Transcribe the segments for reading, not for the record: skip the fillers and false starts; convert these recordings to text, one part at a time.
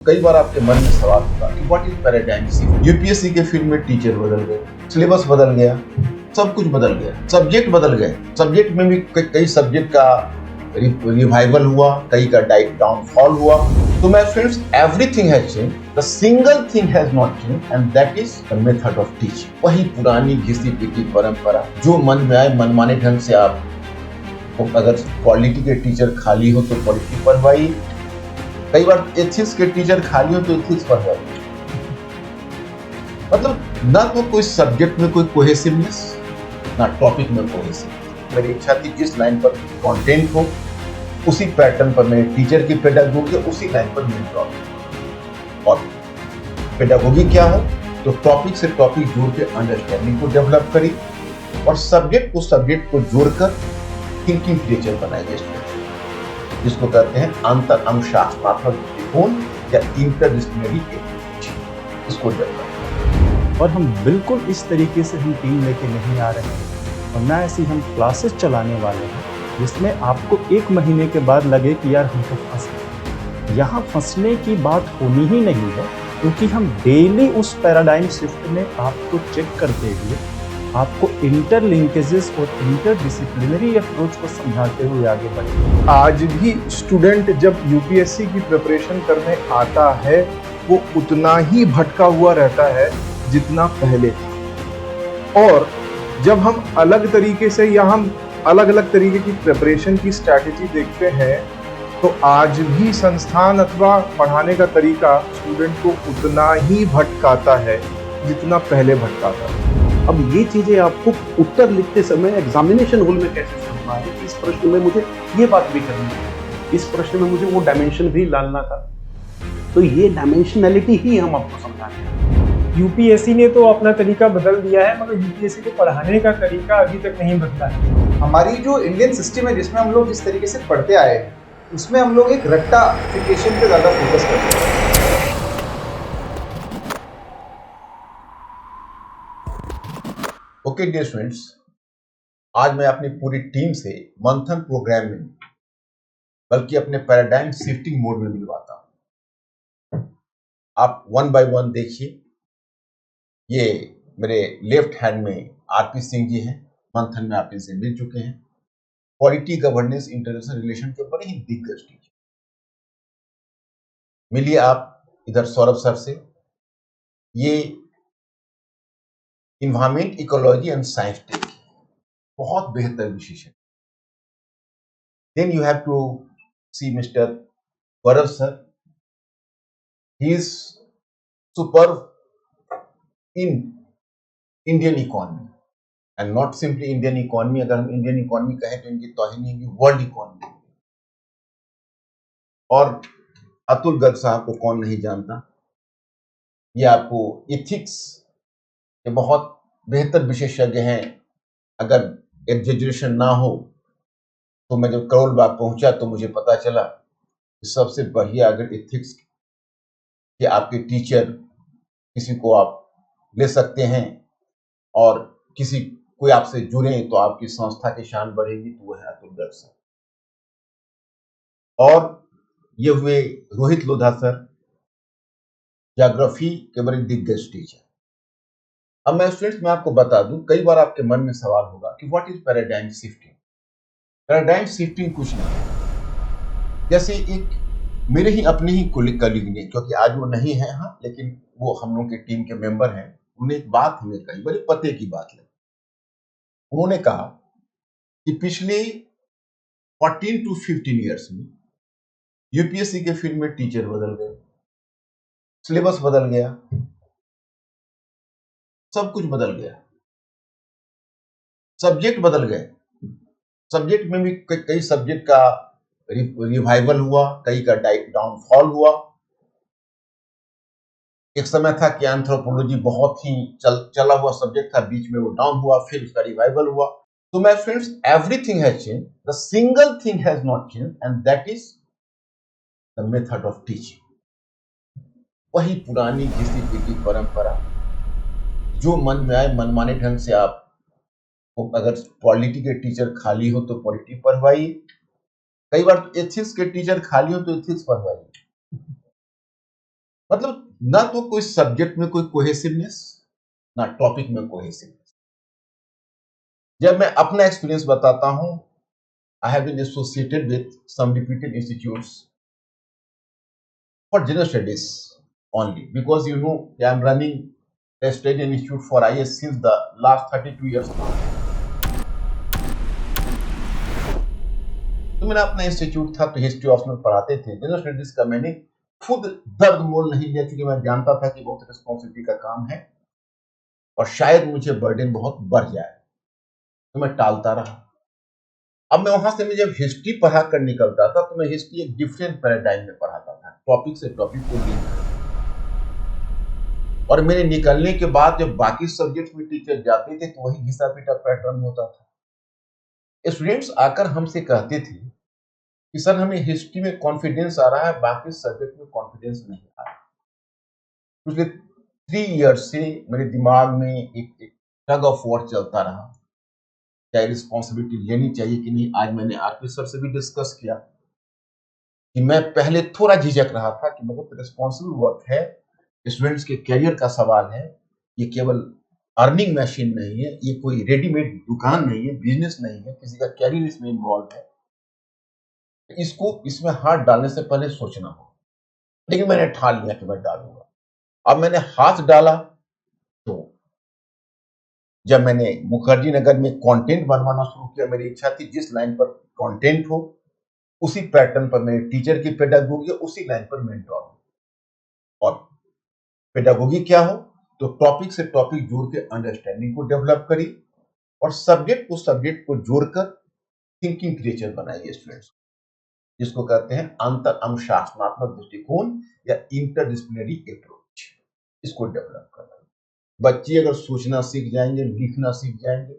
कई बार आपके मन में सवाल होगा कि what is paradigm shift. UPSC के फील्ड में टीचर बदल गए, सिलेबस बदल गया, सब कुछ बदल गया, सब्जेक्ट बदल गए। सब्जेक्ट में भी कई सब्जेक्ट का रिवाइवल हुआ, कई का डाउनफॉल हुआ। तो मैं friends, everything has change, the single thing has not change and that is the method of teaching. वही पुरानी घिसी पीटी परंपरा, जो मन में आए मनमाने ढंग से आप, अगर पॉलिटी के टीचर खाली हो तो पॉलिटी पढ़वाइए, कई बार एथिक्स के टीचर खाली हो तो एथिक्स पढ़वाइए। मतलब ना तो कोई सब्जेक्ट में कोई कोहेसिवनेस, ना टॉपिक में कोहेसिवनेस। मेरी इच्छा थी जिस लाइन पर कंटेंट हो उसी पैटर्न पर मेरे टीचर की पेडागोगी, उसी लाइन पर मेरी टॉपिक। और पेडागोगी क्या हो तो टॉपिक से टॉपिक जोड़ के अंडरस्टैंडिंग को डेवलप करी और सब्जेक्ट को जोड़कर थिंकिंग टीचर बनाइए, जिसको कहते हैं अंतर अनुशासनात्मक दृष्टिकोण या इंटरडिसिप्लिनरी अप्रोच। इसको डेवलप। और हम बिल्कुल इस तरीके से हम टीम लेके नहीं आ रहे हैं और ना ऐसी हम क्लासेस चलाने वाले हैं जिसमें आपको 1 महीने के बाद लगे कि यार हम तो फंस गए। यहाँ फंसने की बात होनी ही नहीं है, क्योंकि हम डेली उस पैराडाइम शिफ्ट में आपको चेक करते हुए आपको इंटरलिंकेजेस और इंटरडिसिप्लिनरी अप्रोच को समझाते हुए आगे बढ़ेंगे। आज भी स्टूडेंट जब यूपीएससी की प्रिपरेशन करने आता है वो उतना ही भटका हुआ रहता है जितना पहले था। और जब हम अलग तरीके से या हम अलग अलग तरीके की प्रिपरेशन की स्ट्रैटेजी देखते हैं तो आज भी संस्थान अथवा पढ़ाने का तरीका स्टूडेंट को उतना ही भटकाता है जितना पहले भटकाता था। अब ये चीजें आपको उत्तर लिखते समय एग्जामिनेशन हॉल में कैसे समझ आए, इस प्रश्न में मुझे ये बात भी करनी है, इस प्रश्न में मुझे वो डायमेंशन भी डालना था। तो ये डायमेंशनैलिटी ही हम आपको समझाते हैं। यूपीएससी ने तो अपना तरीका बदल दिया है, मगर यूपीएससी को पढ़ाने का तरीका अभी तक नहीं बदला है। हमारी जो इंडियन सिस्टम है जिसमें हम लोग जिस तरीके से पढ़ते आए हैं उसमें हम लोग एक रट्टाफिकेशन पे ज़्यादा फोकस करते हैं। ओके डियर स्टूडेंट्स, आज मैं अपनी पूरी टीम से मंथन प्रोग्राम में बल्कि अपने पैराडाइम शिफ्टिंग मोड में मिलवाता हूं। आप 1 बाय 1 देखिए। ये मेरे लेफ्ट हैंड में आरपी सिंह जी हैं, मंथन में आप इनसे मिल चुके हैं। पॉलिटी, गवर्नेंस, इंटरनेशनल रिलेशन के बड़े ही दिग्गज टीचर। मिलिए आप इधर सौरभ सर से। ये environment, ecology and science tech बहुत बेहतर विशेष है। Then you have to see Mister Gaurav sir. He is super in Indian economy and not simply Indian economy. अगर हम इंडियन इकोनॉमी कहें तो इनकी तौहीन होगी वर्ल्ड इकोनॉमी। और अतुल गर्ग साहब को कौन नहीं जानता। ये आपको इथिक्स के बहुत बेहतर विशेषज्ञ हैं। अगर एग्जेजरेशन ना हो तो मैं जब करोल बाग पहुंचा तो मुझे पता चला कि सबसे बढ़िया अगर इथिक्स के आपके टीचर किसी को आप ले सकते हैं और किसी कोई आपसे जुड़े तो आपकी संस्था की शान बढ़ेगी, तो वह है अतुल गर्ग सर। और ये हुए रोहित लोधा सर, ज्योग्राफी के बड़े दिग्गज टीचर। अब मैं स्टूडेंट्स में आपको बता दूं, कई बार आपके मन में सवाल होगा कि what is paradigm shifting. Paradigm shifting कुछ नहीं है। जैसे एक मेरे ही अपने ही कलीग ने, क्योंकि आज वो नहीं है हाँ, लेकिन वो हम लोग की टीम के मेंबर हैं, उन्होंने एक बात हमें कही, बड़े पते की बात लगी। उन्होंने कहा कि पिछले 14 to 15 ईयर्स में यूपीएससी के फील्ड में टीचर बदल गए, सिलेबस बदल गया, सब कुछ बदल गया, सब्जेक्ट बदल गए। सब्जेक्ट में भी कई सब्जेक्ट का रिवाइवल हुआ, कई का डाउनफॉल हुआ। एक समय था कि एंथ्रोपोलॉजी बहुत ही चला हुआ सब्जेक्ट था, बीच में वो डाउन हुआ, फिर उसका रिवाइवल हुआ। तो my friends, everything has change, the single thing has not change and that is the method of teaching. वही पुरानी घिसी पीटी परंपरा, जो मन में आए मनमाने ढंग से आप, अगर पॉलिटी के टीचर खाली हो तो पॉलिटी पढ़वाइए, कई बार एथिक्स के टीचर खाली हो तो एथिक्स पढ़वाइए। मतलब ना तो कोई सब्जेक्ट में कोई कोहेसिवनेस, ना टॉपिक में कोहेसिवनेस। जब मैं अपना एक्सपीरियंस बताता हूं, I have been associated with some reputed institutes for general studies only, because you know I am running a study institute for IS since the last 32 years now. तो मेरा अपना institute था, तो हिस्ट्री ऑप्शनल पढ़ाते थे। General studies का मैंने खुद दर्द मोल नहीं लिया, क्योंकि मैं जानता था कि बहुत रिस्पॉन्सिबिलिटी का काम है और शायद मुझे बर्डन बहुत बढ़ जाए, तो मैं टालता रहा। अब मैं वहां से मैं जब हिस्ट्री पढ़ा कर निकलता था, तो मैं हिस्ट्री एक डिफरेंट पैराडाइम में पढ़ाता था, टॉपिक से टॉपिक को डील कर। और मेरे निकलने के बाद जब बाकी सब्जेक्ट में टीचर जाते थे, तो वही घिसा पीटा पैटर्न होता था। स्टूडेंट्स आकर हमसे कहते थे कि सर हमें हिस्ट्री में कॉन्फिडेंस आ रहा है, बाकी सब्जेक्ट में कॉन्फिडेंस नहीं आ रहा। पिछले 3 इयर्स से मेरे दिमाग में एक टग ऑफ वॉर चलता रहा, क्या रिस्पॉन्सिबिलिटी लेनी चाहिए कि नहीं। आज मैंने आरपी सर से भी डिस्कस किया कि मैं पहले थोड़ा झिझक रहा था कि बहुत रिस्पॉन्सिबल वर्क है, स्टूडेंट्स के करियर का सवाल है, ये केवल अर्निंग मशीन नहीं है, ये कोई रेडीमेड दुकान नहीं है, बिजनेस नहीं है, किसी का करियर इसमें इन्वॉल्व है, इसको इसमें हाथ डालने से पहले सोचना हो। लेकिन मैंने ठान लिया कि मैं डालूंगा। अब मैंने हाथ डाला, तो जब मैंने मुखर्जी नगर में कंटेंट बनवाना शुरू किया, मेरी इच्छा थी जिस लाइन पर कंटेंट हो उसी पैटर्न पर मेरे टीचर की पेडागोगी, उसी लाइन पर मेंटोर हो। और पेडागोगी क्या हो, तो टॉपिक से टॉपिक जोड़ के अंडरस्टैंडिंग को डेवलप करी और सब्जेक्ट को जोड़कर थिंकिंग क्रिएचर बनाइए स्टूडेंट्स, जिसको कहते हैं अंतर अनुशासनात्मक दृष्टिकोण या इंटरडिसिप्लिनरी अप्रोच। इसको डेवलप करना। बच्चे अगर सोचना सीख जाएंगे, लिखना सीख जाएंगे,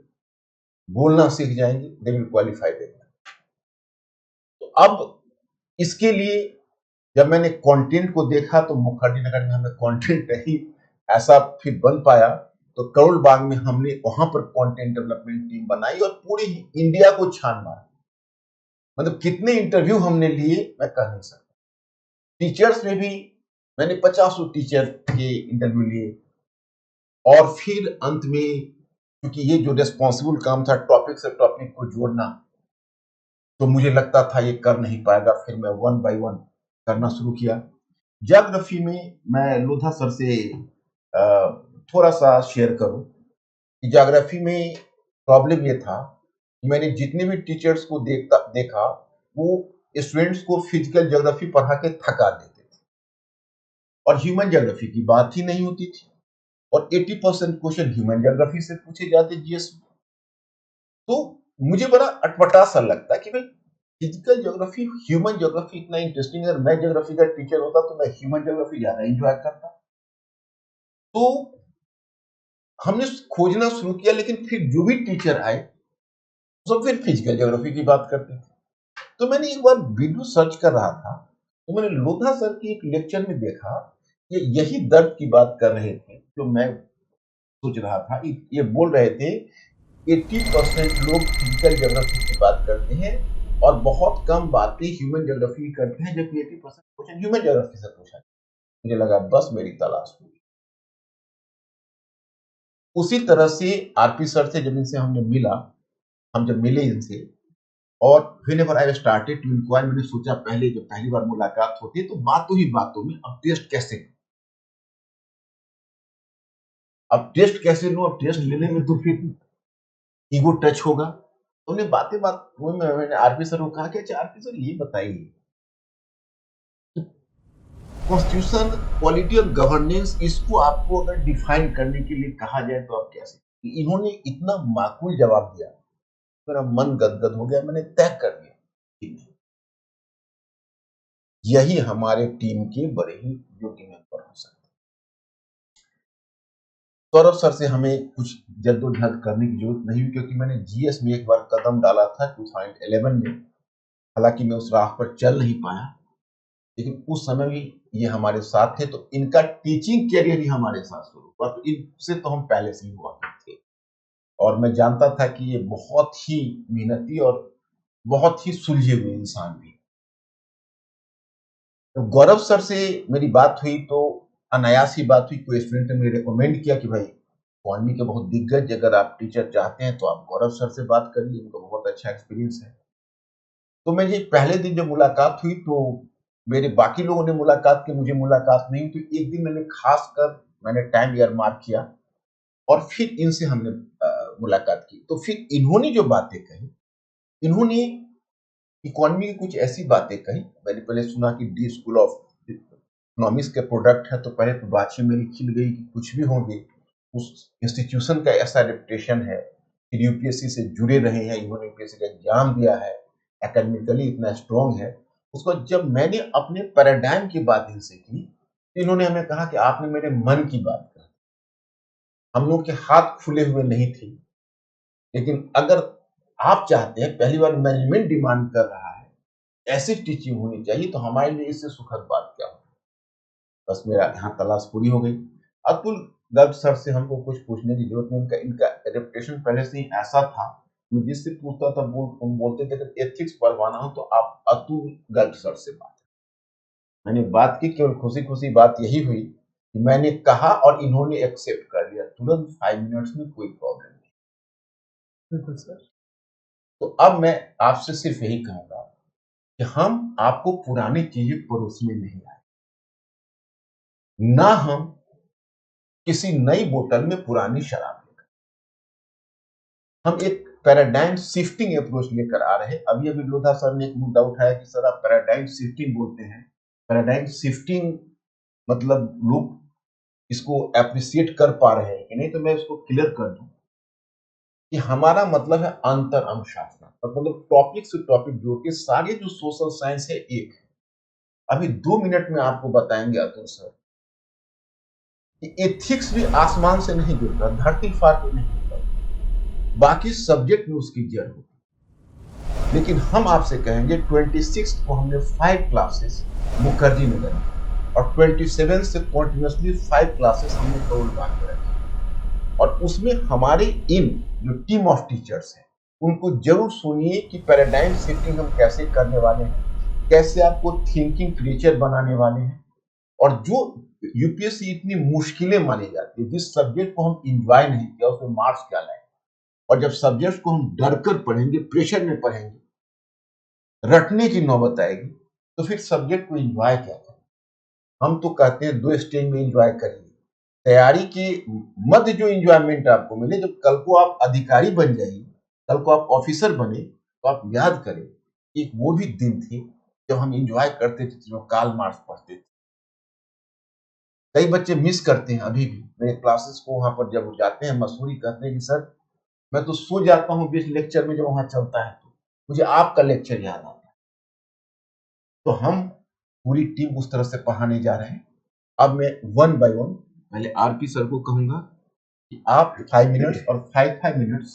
बोलना सीख जाएंगे, दे विल क्वालिफाई देंगे। तो अब इसके लिए जब मैंने कंटेंट को देखा, तो मुखर्जी नगर में हमें कंटेंट नहीं ऐसा फिर बन पाया, तो करोल बाग में हमने वहां पर कंटेंट डेवलपमेंट टीम बनाई और पूरी इंडिया को छान मारा। मतलब कितने इंटरव्यू हमने लिए मैं कह नहीं सकता। टीचर्स में भी मैंने 50 टीचर के इंटरव्यू लिए और फिर अंत में, क्योंकि ये जो रिस्पॉन्सिबल काम था टॉपिक से टॉपिक को जोड़ना, तो मुझे लगता था ये कर नहीं पाएगा। फिर मैं 1 बाय 1 करना शुरू किया। ज्योग्राफी में मैं लोधा सर से थोड़ा सा शेयर करूं कि ज्योग्राफी में प्रॉब्लम ये था कि मैंने जितने भी टीचर्स को देखा वो स्टूडेंट्स को फिजिकल ज्योग्राफी पढ़ा के थका देते थे और ह्यूमन ज्योग्राफी की बात ही नहीं होती थी, और 80% क्वेश्चन ह्यूमन ज्योग्राफी से पूछे जाते जीएस में। तो मुझे बड़ा अटपटा सा लगता कि भाई फिजिकल ज्योग्राफी, ह्यूमन ज्योग्राफी इतना इंटरेस्टिंग है। मैं ज्योग्राफी का टीचर होता तो मैं ह्यूमन ज्योग्राफी ज्यादा एंजॉय करता। तो हमने खोजना शुरू किया, लेकिन फिर जो भी टीचर आए सब फिर फिजिकल ज्योग्राफी की बात करते थे। तो मैंने एक बार वीडियो सर्च कर रहा था, तो मैंने लोधा सर की एक लेक्चर में देखा, ये यही दर्द की बात कर रहे थे जो मैं सोच रहा था। ये बोल रहे थे 80% लोग फिजिकल ज्योग्राफी की बात करते हैं और बहुत कम बातें ह्यूमन ज्योग्राफी करते हैं, जबकि 80% क्वेश्चन ह्यूमन ज्योग्राफी से पूछा। मुझे लगा बस मेरी तलाश हुई। उसी तरह से आरपी सर से जब इनसे हम जब मिले इनसे, और whenever I started to inquire, मैंने सोचा पहले जब पहली बार मुलाकात होती है तो बातों ही बातों में अब टेस्ट कैसे लूं, अब टेस्ट लेने में तो फिर ईगो टच होगा। तो उन्हें बातें में मैंने आरपी सर को कहा कि अच्छा आरपी सर ये बताइए, कॉन्स्टिट्यूशन, क्वालिटी और गवर्नेंस, इसको आपको अगर डिफाइन करने के लिए कहा जाए तो आप कैसे। इन्होंने इतना माकूल जवाब दिया, मेरा मन गदगद हो गया। मैंने तय कर दिया यही हमारे टीम के बड़े ही योग्य मेंबर हो सकते। सौरभ सर से हमें कुछ जद्दोजहद करने की जरूरत नहीं हुई, क्योंकि मैंने जीएस में एक बार कदम डाला था 2011 में। हालांकि मैं उस राह पर चल नहीं पाया, लेकिन उस समय भी ये हमारे साथ थे। तो इनका टीचिंग कैरियर ही हमारे साथ शुरू हुआ, तो इनसे तो हम पहले से ही हुआ थे और मैं जानता था कि ये बहुत ही मेहनती और बहुत ही सुलझे हुए इंसान भी। तो गौरव सर से मेरी बात हुई, तो अनायास ही बात हुई, कोई स्टूडेंट ने मुझे रिकमेंड किया कि भाई इकोनॉमी के बहुत दिग्गज, अगर आप टीचर चाहते हैं तो आप गौरव सर से बात करिए, इनको बहुत अच्छा एक्सपीरियंस है। तो मैं ये पहले दिन जब मुलाकात हुई तो मेरे बाकी लोगों ने मुलाकात की, मुझे मुलाकात नहीं हुई। तो एक दिन मैंने टाइम यार मार्क किया और फिर इनसे हमने मुलाकात की। तो फिर इन्होंने जो बातें कही, इन्होंने इकोनॉमी की कुछ ऐसी बातें कही। मैंने पहले सुना कि डी स्कूल ऑफ इकोनॉमिक्स के प्रोडक्ट है, तो पहले तो बातचीत मेरी खिल गई कि कुछ भी होंगे, उस इंस्टीट्यूशन का ऐसा रेपुटेशन है, फिर यूपीएससी से जुड़े रहे हैं, इन्होंने यूपीएससी का एग्जाम दिया है, एकेडमिकली इतना स्ट्रांग है। उसको जब मैंने अपने पैराडाइम की बात इनसे की, तो इन्होंने हमें कहा कि आपने मेरे मन की बात कही। हम लोग के हाथ खुले हुए नहीं थे, लेकिन अगर आप चाहते हैं, पहली बार मैनेजमेंट डिमांड कर रहा है, ऐसी टीचिंग होनी चाहिए, तो हमारे लिए इससे सुखद बात क्या हो। बस मेरा यहाँ तलाश पूरी हो गई। अतुल गर्ग सर से हमको कुछ पूछने की जरूरत नहीं, इनका रेपुटेशन पहले से ही ऐसा था। मैं जिससे पूछता था वो बोलते थे कि एथिक्स पढ़वाना हो तो आप अतुल गर्ग सर से बात। मैंने बात की, केवल खुशी खुशी बात यही हुई कि मैंने कहा और इन्होंने एक्सेप्ट कर लिया तुरंत 5 मिनट्स में, कोई प्रॉब्लम नहीं। बिल्कुल सर। तो अब मैं आपसे सिर्फ यही कहूंगा कि हम आपको पुरानी चीजें परोसने नहीं आए, ना हम किसी नई बोतल में पुरानी शराब लेकर, हम एक पैराडाइम शिफ्टिंग अप्रोच लेकर आ रहे हैं। अभी अभी लोधा सर ने एक मुद्दा उठाया कि सर आप पैराडाइम शिफ्टिंग बोलते हैं, पैराडाइम शिफ्टिंग मतलब लोग इसको एप्रिशिएट कर पा रहे हैं कि नहीं। तो मैं इसको क्लियर कर दूं कि हमारा मतलब है अंतर अनुशासन, मतलब टॉपिक से टॉपिक जोड़ के सारे जो सोशल साइंस है एक है। अभी 2 मिनट में आपको बताएंगे अतुल सर कि एथिक्स भी आसमान से नहीं गिरता, धरती फाड़ के नहीं गिरता, बाकी सब्जेक्ट में उसकी जड़ होती। लेकिन हम आपसे कहेंगे 26 को हमने 5 क्लासेस मुखर्जी नगर में, और 27 से कंटिन्यूअसली 5 क्लासेस हमने करोलबाग में रखी, और उसमें हमारे इन जो टीम ऑफ टीचर्स हैं उनको जरूर सुनिए कि पैराडाइम शिफ्टिंग हम कैसे करने वाले हैं, कैसे आपको थिंकिंग क्रिएचर बनाने वाले हैं। और जो यूपीएससी इतनी मुश्किलें मानी जाती है, जिस सब्जेक्ट को हम इंजॉय नहीं किया उसमें मार्क्स क्या लाएंगे, और जब सब्जेक्ट को हम डर कर पढ़ेंगे, प्रेशर में पढ़ेंगे, रटने की नौबत आएगी, तो फिर सब्जेक्ट को इंजॉय क्या करें। हम तो कहते हैं 2 स्टेज में इंजॉय करिए। तैयारी के मध्य जो इंजॉयमेंट आपको मिले, जब कल को आप अधिकारी बन जाइए, कल को आप ऑफिसर बने, तो आप याद करें एक वो भी दिन थे जब हम इंजॉय करते थे, जो कार्ल मार्क्स पढ़ते थे। कई बच्चे मिस करते हैं अभी भी मेरे क्लासेस को, वहां पर जब जाते हैं मसूरी कहते हैं कि सर मैं तो सो जाता हूँ बीच लेक्चर में, जब वहां चलता है तो मुझे आपका लेक्चर याद आता है। तो हम पूरी टीम उस तरह से पढ़ाने जा रहे हैं। अब मैं 1 बाय 1 पहले आरपी सर को कहूंगा कि आप 5 मिनट्स और 5 मिनट्स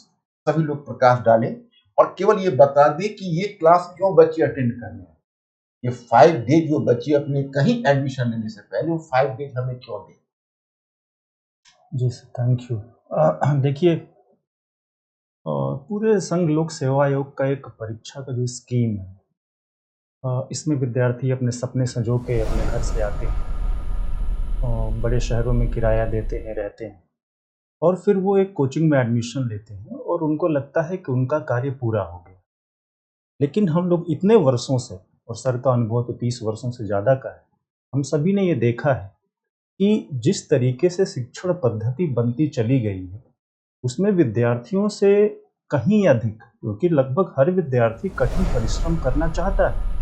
सभी लोग प्रकाश डालें, और केवल ये बता दें कि ये क्लास क्यों बच्चे अटेंड करने हैं। ये 5 डेज जो बच्चे अपने कहीं एडमिशन लेने से पहले वो 5 डेज हमें क्यों दें। जी सर, थैंक यू। देखिए, पूरे संघ लोक सेवा आयोग का एक परीक्षा का जो स्कीम है, इसमें विद्यार्थी अपने सपने संजो के अपने घर से आते हैं, बड़े शहरों में किराया देते हैं, रहते हैं, और फिर वो एक कोचिंग में एडमिशन लेते हैं और उनको लगता है कि उनका कार्य पूरा हो गया। लेकिन हम लोग इतने वर्षों से, और सर का अनुभव तो 30 वर्षों से ज़्यादा का है, हम सभी ने ये देखा है कि जिस तरीके से शिक्षण पद्धति बनती चली गई है, उसमें विद्यार्थियों से कहीं अधिक, क्योंकि लगभग हर विद्यार्थी कठिन परिश्रम करना चाहता है।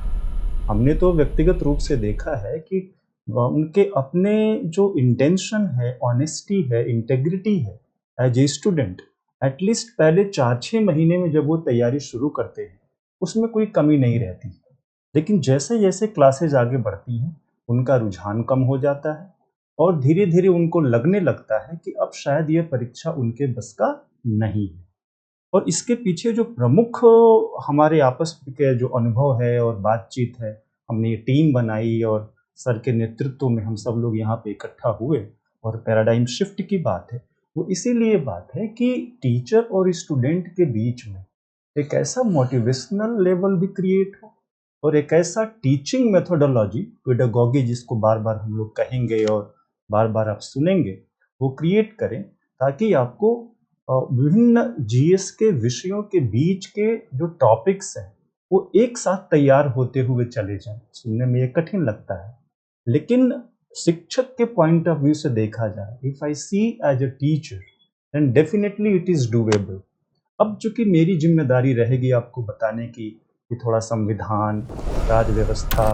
हमने तो व्यक्तिगत रूप से देखा है कि उनके अपने जो इंटेंशन है, ऑनेस्टी है, इंटेग्रिटी है, एज ए स्टूडेंट, एटलीस्ट पहले 4-6 महीने में जब वो तैयारी शुरू करते हैं उसमें कोई कमी नहीं रहती। लेकिन जैसे जैसे क्लासेज आगे बढ़ती हैं उनका रुझान कम हो जाता है, और धीरे धीरे उनको लगने लगता है कि अब शायद ये परीक्षा उनके बस का नहीं है। और इसके पीछे जो प्रमुख हमारे आपस के जो अनुभव है और बातचीत है, हमने ये टीम बनाई और सर के नेतृत्व में हम सब लोग यहाँ पे इकट्ठा हुए, और पैराडाइम शिफ्ट की बात है, वो इसीलिए बात है कि टीचर और स्टूडेंट के बीच में एक ऐसा मोटिवेशनल लेवल भी क्रिएट हो, और एक ऐसा टीचिंग मेथोडोलॉजी, पेडागॉजी जिसको बार बार हम लोग कहेंगे और बार बार आप सुनेंगे, वो क्रिएट करें ताकि आपको विभिन्न जीएस के विषयों के बीच के जो टॉपिक्स हैं वो एक साथ तैयार होते हुए चले जाएं। सुनने में ये कठिन लगता है, लेकिन शिक्षक के पॉइंट ऑफ व्यू से देखा जाए, if I see as a teacher then definitely it is doable. अब चूंकि मेरी जिम्मेदारी रहेगी आपको बताने की कि थोड़ा संविधान, राज व्यवस्था,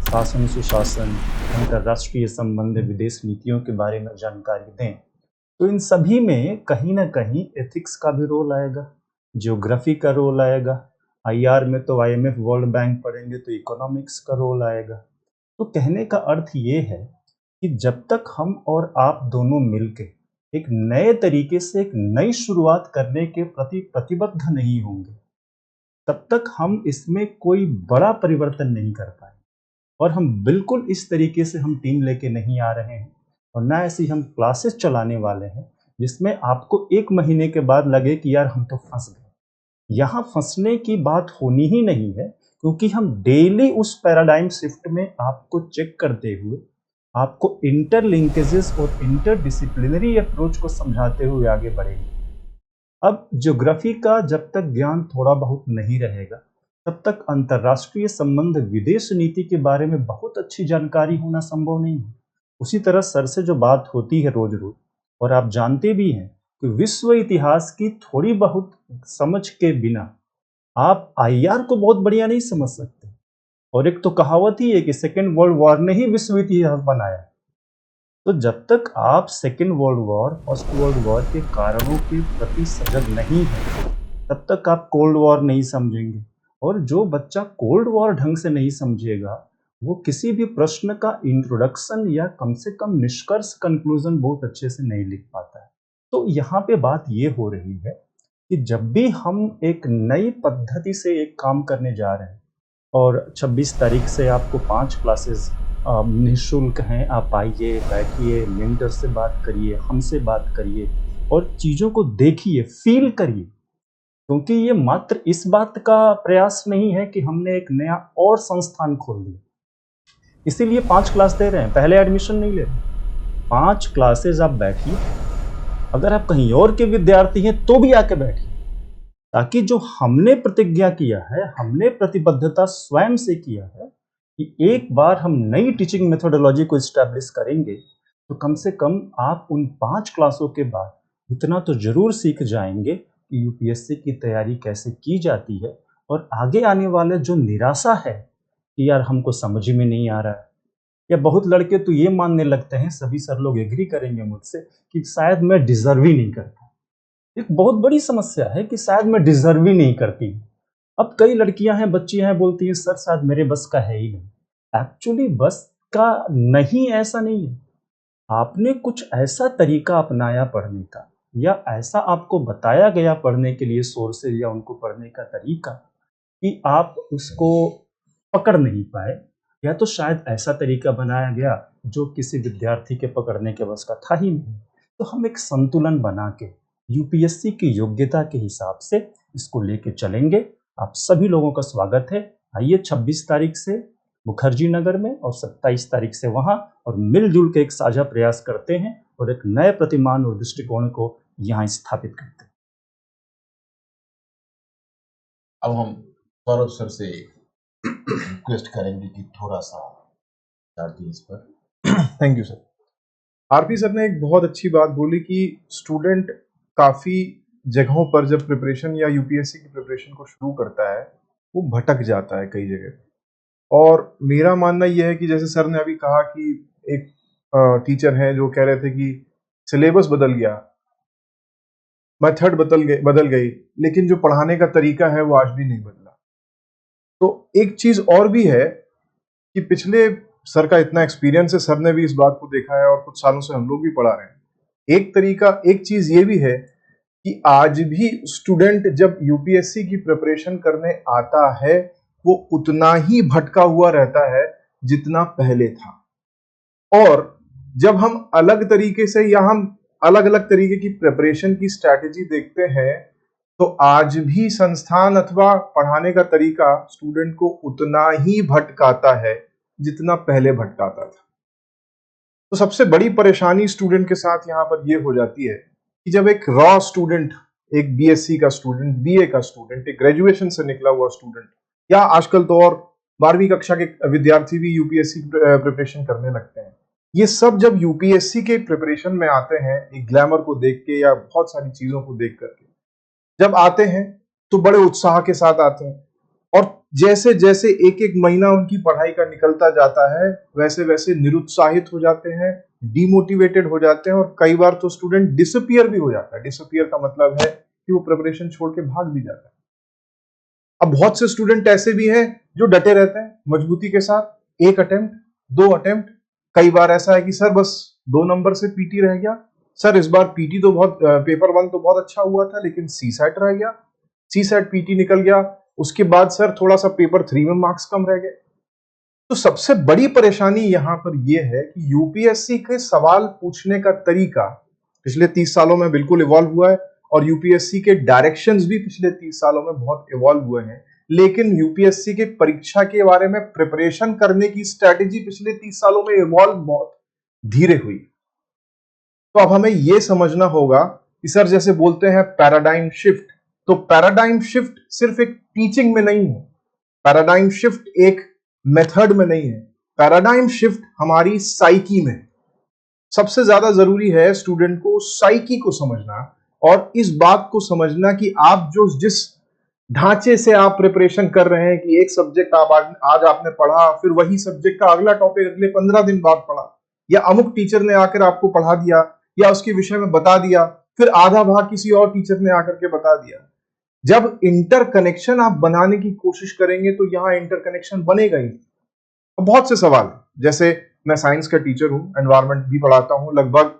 शासन सुशासन, अंतर्राष्ट्रीय संबंध, विदेश नीतियों के बारे में जानकारी दें, तो इन सभी में कहीं ना कहीं एथिक्स का भी रोल आएगा, ज्योग्राफी का रोल आएगा, आईआर में तो आईएमएफ वर्ल्ड बैंक पढ़ेंगे तो इकोनॉमिक्स का रोल आएगा। तो कहने का अर्थ ये है कि जब तक हम और आप दोनों मिलके एक नए तरीके से एक नई शुरुआत करने के प्रति प्रतिबद्ध नहीं होंगे, तब तक हम इसमें कोई बड़ा परिवर्तन नहीं कर पाए। और हम बिल्कुल इस तरीके से हम टीम लेके नहीं आ रहे हैं, और ना ऐसी हम क्लासेस चलाने वाले हैं जिसमें आपको 1 महीने के बाद लगे कि यार हम तो फंस गए। यहाँ फंसने की बात होनी ही नहीं है, क्योंकि हम डेली उस पैराडाइम शिफ्ट में आपको चेक करते हुए, आपको इंटरलिंकेजेस और इंटरडिसिप्लिनरी अप्रोच को समझाते हुए आगे बढ़ेंगे। अब ज्योग्राफी का जब तक ज्ञान थोड़ा बहुत नहीं रहेगा, तब तक अंतर्राष्ट्रीय संबंध, विदेश नीति के बारे में बहुत अच्छी जानकारी होना संभव नहीं है। उसी तरह सर से जो बात होती है रोज रोज, और आप जानते भी हैं कि विश्व इतिहास की थोड़ी बहुत समझ के बिना आप आईआर को बहुत बढ़िया नहीं समझ सकते। और एक तो कहावत ही है कि सेकेंड वर्ल्ड वॉर ने ही विश्व इतिहास बनाया। तो जब तक आप second world war, first world war के कारणों के प्रति सजग नहीं है, तब तक आप कोल्ड वॉर नहीं समझेंगे। और जो बच्चा कोल्ड वॉर ढंग से नहीं समझेगा, वो किसी भी प्रश्न का इंट्रोडक्शन या कम से कम निष्कर्ष, कंक्लूजन बहुत अच्छे से नहीं लिख पाता है। तो यहाँ पे बात ये हो रही है कि जब भी हम एक नई पद्धति से एक काम करने जा रहे हैं, और 26 तारीख से आपको 5 क्लासेस निःशुल्क हैं, आप आइए, बैठिए, मेंटर से बात करिए, हमसे बात करिए और चीज़ों को देखिए, फील करिए। क्योंकि ये मात्र इस बात का प्रयास नहीं है कि हमने एक नया और संस्थान खोल दिया, इसीलिए 5 क्लास दे रहे हैं, पहले एडमिशन नहीं ले रहे। 5 क्लासेस आप बैठिए, अगर आप कहीं और के विद्यार्थी हैं तो भी आके बैठिए, ताकि जो हमने प्रतिज्ञा किया है, हमने प्रतिबद्धता स्वयं से किया है कि एक बार हम नई टीचिंग मेथोडोलॉजी को इस्टेब्लिश करेंगे, तो कम से कम आप उन 5 क्लासों के बाद इतना तो जरूर सीख जाएंगे कि यूपीएससी की तैयारी कैसे की जाती है। और आगे आने वाले जो निराशा है कि यार हमको समझ में नहीं आ रहा है, या बहुत लड़के तो ये मानने लगते हैं, सभी सर लोग एग्री करेंगे मुझसे, कि शायद मैं डिजर्व ही नहीं करता। एक बहुत बड़ी समस्या है कि शायद मैं डिजर्व ही नहीं करती। अब कई लड़कियां हैं, बच्चियां हैं, बोलती हैं सर शायद मेरे बस का है ही नहीं। एक्चुअली बस का नहीं, ऐसा नहीं है। आपने कुछ ऐसा तरीका अपनाया पढ़ने का, या ऐसा आपको बताया गया पढ़ने के लिए सोर्सेज या उनको पढ़ने का तरीका, कि आप उसको पकड़ नहीं पाए, या तो शायद ऐसा तरीका बनाया गया जो किसी विद्यार्थी के पकड़ने के बस का था ही नहीं। तो हम एक संतुलन बना के यूपीएससी की योग्यता के हिसाब से इसको लेके चलेंगे। आप सभी लोगों का स्वागत है। आइए 26 तारीख से मुखर्जी नगर में और 27 तारीख से वहां, और मिलजुल के एक साझा प्रयास करते हैं और एक नए प्रतिमान और दृष्टिकोण को यहाँ स्थापित करते हैं। अब हम सौरभ सर से रिक्वेस्ट करेंगे कि थोड़ा सा विचार इस पर। Thank you sir. RP sir ने एक बहुत अच्छी बात बोली कि स्टूडेंट काफी जगहों पर जब प्रिपरेशन या यूपीएससी की प्रिपरेशन को शुरू करता है, वो भटक जाता है कई जगह। और मेरा मानना यह है कि जैसे सर ने अभी कहा कि एक टीचर हैं जो कह रहे थे कि सिलेबस बदल गया, मेथड बदल गई, लेकिन जो पढ़ाने का तरीका है वो आज भी नहीं बदला। तो एक चीज और भी है कि पिछले सर का इतना एक्सपीरियंस है, सर ने भी इस बात को देखा है और कुछ सालों से हम लोग भी पढ़ा रहे हैं। एक चीज ये भी है कि आज भी स्टूडेंट जब यूपीएससी की प्रिपरेशन करने आता है, वो उतना ही भटका हुआ रहता है जितना पहले था। और जब हम अलग तरीके से या हम अलग अलग तरीके की प्रिपरेशन की स्ट्रैटेजी देखते हैं, तो आज भी संस्थान अथवा पढ़ाने का तरीका स्टूडेंट को उतना ही भटकाता है जितना पहले भटकाता था। तो सबसे बड़ी परेशानी स्टूडेंट के साथ यहाँ पर ये हो जाती है कि जब एक रॉ स्टूडेंट, एक बीएससी का स्टूडेंट, बीए का स्टूडेंट, एक ग्रेजुएशन से निकला हुआ स्टूडेंट, या आजकल तो और 12वीं कक्षा के विद्यार्थी भी यूपीएससी प्रिपरेशन करने लगते हैं, ये सब जब यूपीएससी के प्रिपरेशन में आते हैं, एक ग्लैमर को देख के या बहुत सारी चीजों को देख करके जब आते हैं तो बड़े उत्साह के साथ आते हैं, और जैसे जैसे एक एक महीना उनकी पढ़ाई का निकलता जाता है वैसे वैसे निरुत्साहित हो जाते हैं, डिमोटिवेटेड हो जाते हैं, और कई बार तो स्टूडेंट डिसअपियर भी हो जाता है। डिसअपियर का मतलब है कि वो प्रिपरेशन छोड़ के भाग भी जाता है। अब बहुत से स्टूडेंट ऐसे भी हैं जो डटे रहते हैं मजबूती के साथ, 1 अटेम्प्ट 2 अटेम्प्ट, कई बार ऐसा है कि सर बस 2 नंबर से पीटी रह गया, सर इस बार पीटी तो बहुत पेपर 1 तो बहुत अच्छा हुआ था लेकिन सी सेट रह गया, सी सेट पीटी निकल गया, उसके बाद सर थोड़ा सा पेपर 3 में मार्क्स कम रह गए। तो सबसे बड़ी परेशानी यहां पर यह है कि यूपीएससी के सवाल पूछने का तरीका पिछले 30 सालों में बिल्कुल इवॉल्व हुआ है, और यूपीएससी के डायरेक्शंस भी पिछले 30 सालों में बहुत इवॉल्व हुए हैं, लेकिन यूपीएससी के परीक्षा के बारे में प्रिपरेशन करने की स्ट्रेटेजी पिछले 30 सालों में इवॉल्व बहुत धीरे हुई। तो अब हमें यह समझना होगा कि सर जैसे बोलते हैं पैराडाइम शिफ्ट, तो पैराडाइम शिफ्ट सिर्फ एक टीचिंग में नहीं है, पैराडाइम शिफ्ट एक मेथड में नहीं है, पैराडाइम शिफ्ट हमारी साइकी में। सबसे ज्यादा जरूरी है स्टूडेंट को साइकी को समझना, और इस बात को समझना कि आप जो जिस ढांचे से आप प्रिपरेशन कर रहे हैं कि एक सब्जेक्ट आप आज आपने पढ़ा, फिर वही सब्जेक्ट का अगला टॉपिक अगले 15 दिन बाद पढ़ा, या अमुक टीचर ने आकर आपको पढ़ा दिया या उसके विषय में बता दिया, फिर आधा भाग किसी और टीचर ने आकर के बता दिया। जब इंटरकनेक्शन आप बनाने की कोशिश करेंगे तो यहां इंटरकनेक्शन बनेगा ही। बहुत से सवाल है, जैसे मैं साइंस का टीचर हूं, एनवायरनमेंट भी पढ़ाता हूं, लगभग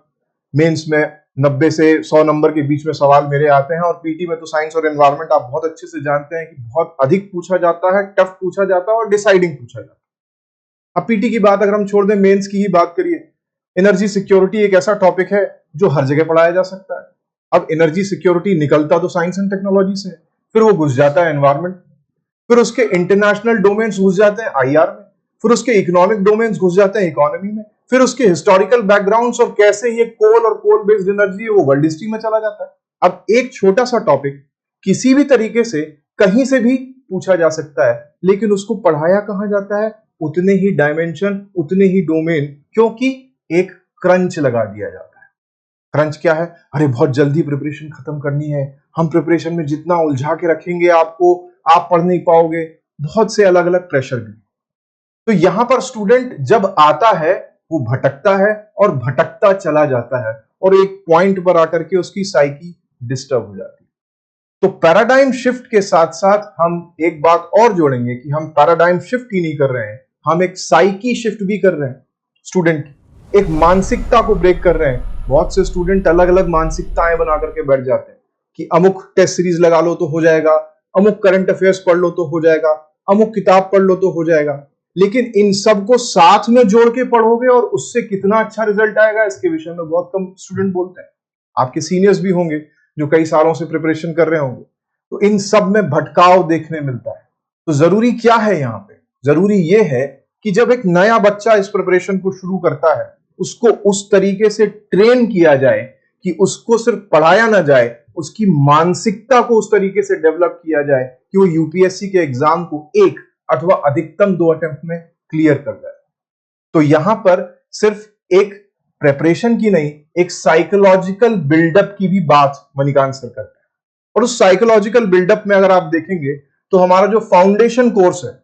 मेंस में 90 से 100 नंबर के बीच में सवाल मेरे आते हैं, और पीटी में तो साइंस और एनवायरनमेंट आप बहुत अच्छे से जानते हैं कि बहुत अधिक पूछा जाता है, टफ पूछा जाता है और डिसाइडिंग पूछा जाता है। अब पीटी की बात अगर हम छोड़ दें, मेंस की ही बात करिए, एनर्जी सिक्योरिटी एक ऐसा टॉपिक है जो हर जगह पढ़ाया जा सकता है। अब एनर्जी सिक्योरिटी निकलता तो साइंस एंड टेक्नोलॉजी से, फिर वो घुस जाता है एनवायरनमेंट, फिर उसके इंटरनेशनल डोमेन्स घुस जाते हैं आईआर में, फिर उसके इकोनॉमिक डोमेन्स घुस जाते हैं इकोनॉमी में, फिर उसके हिस्टोरिकल बैकग्राउंड्स और कैसे ये कोल और कोल बेस्ड एनर्जी है वो वर्ल्ड हिस्ट्री में चला जाता है। अब एक छोटा सा टॉपिक किसी भी तरीके से कहीं से भी पूछा जा सकता है, लेकिन उसको पढ़ाया कहां जाता है? उतने ही डायमेंशन, उतने ही डोमेन, क्योंकि एक क्रंच लगा दिया जाता है। क्रंच क्या है? अरे बहुत जल्दी प्रिपरेशन खत्म करनी है, हम प्रिपरेशन में जितना उलझा के रखेंगे आपको, आप पढ़ नहीं पाओगे, बहुत से अलग अलग प्रेशर भी। तो यहां पर स्टूडेंट जब आता है वो भटकता है और भटकता चला जाता है, और एक पॉइंट पर आकर के उसकी साइकी डिस्टर्ब हो जाती है। तो पैराडाइम शिफ्ट के साथ साथ हम एक बात और जोड़ेंगे कि हम पैराडाइम शिफ्ट ही नहीं कर रहे हैं, हम एक साइकी शिफ्ट भी कर रहे हैं। स्टूडेंट एक मानसिकता को ब्रेक कर रहे हैं। बहुत से स्टूडेंट अलग अलग मानसिकताएं बना करके बैठ जाते हैं कि अमुक टेस्ट सीरीज लगा लो तो हो जाएगा, अमुक करंट अफेयर्स पढ़ लो तो हो जाएगा, अमुक किताब पढ़ लो तो हो जाएगा। लेकिन इन सबको साथ में जोड़ के पढ़ोगे और उससे कितना अच्छा रिजल्ट आएगा, इसके विषय में बहुत कम स्टूडेंट बोलते हैं। आपके सीनियर्स भी होंगे जो कई सालों से प्रिपरेशन कर रहे होंगे, तो इन सब में भटकाव देखने मिलता है। तो जरूरी क्या है यहाँ पे? जरूरी ये है कि जब एक नया बच्चा इस प्रिपरेशन को शुरू करता है, उसको उस तरीके से ट्रेन किया जाए कि उसको सिर्फ पढ़ाया ना जाए, उसकी मानसिकता को उस तरीके से डेवलप किया जाए कि वो यूपीएससी के एग्जाम को 1 अथवा अधिकतम 2 अटेम्प्ट में क्लियर कर जाए। तो यहां पर सिर्फ एक प्रिपरेशन की नहीं, एक साइकोलॉजिकल बिल्डअप की भी बात मणिकांत सर करते हैं। और उस साइकोलॉजिकल बिल्डअप में अगर आप देखेंगे तो हमारा जो फाउंडेशन कोर्स है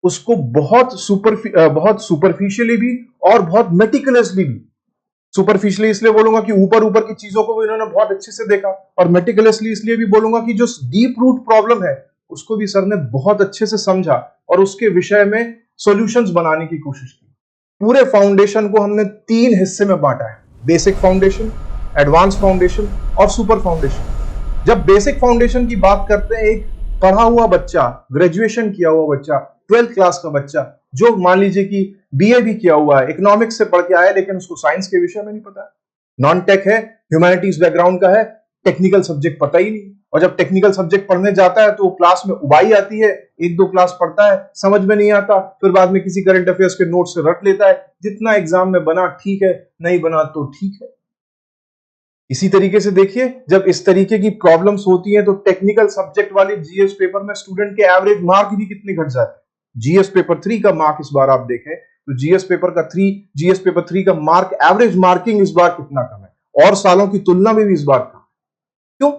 उसको बहुत सुपरफिशियली भी और बहुत मेटिकुलसली भी, सुपरफिशियली इसलिए बोलूंगा कि ऊपर ऊपर की चीजों को भी इन्होंने बहुत अच्छे से देखा, और मेटिकुलसली इसलिए भी बोलूंगा कि जो डीप रूट प्रॉब्लम है उसको भी सर ने बहुत अच्छे से समझा और उसके विषय में सॉल्यूशंस बनाने की कोशिश की। पूरे फाउंडेशन को हमने 3 हिस्से में बांटा है, बेसिक फाउंडेशन, एडवांस फाउंडेशन और सुपर फाउंडेशन। जब बेसिक फाउंडेशन की बात करते हैं, एक पढ़ा हुआ बच्चा, ग्रेजुएशन किया हुआ बच्चा, 12th क्लास का बच्चा, जो मान लीजिए कि बीए भी किया हुआ है, इकोनॉमिक्स से पढ़ के आया लेकिन उसको साइंस के विषय में नहीं पता, नॉन टेक है, ह्यूमैनिटीज बैकग्राउंड का है, टेक्निकल सब्जेक्ट पता ही नहीं, और जब टेक्निकल सब्जेक्ट पढ़ने जाता है तो वो क्लास में उबाई आती है, एक दो क्लास पढ़ता है, समझ में नहीं आता, फिर बाद में किसी करंट अफेयर्स के नोट से रट लेता है, जितना एग्जाम में बना ठीक है, नहीं बना तो ठीक है। इसी तरीके से देखिए, जब इस तरीके की प्रॉब्लम्स होती हैं तो टेक्निकल सब्जेक्ट वाले जीएस पेपर में स्टूडेंट के एवरेज मार्क भी कितने घट जाते हैं। जीएस पेपर 3 का मार्क इस बार आप देखें तो जीएस पेपर 3 का मार्क, एवरेज मार्किंग इस बार कितना कम है, और सालों की तुलना में भी इस बार कम। क्यों?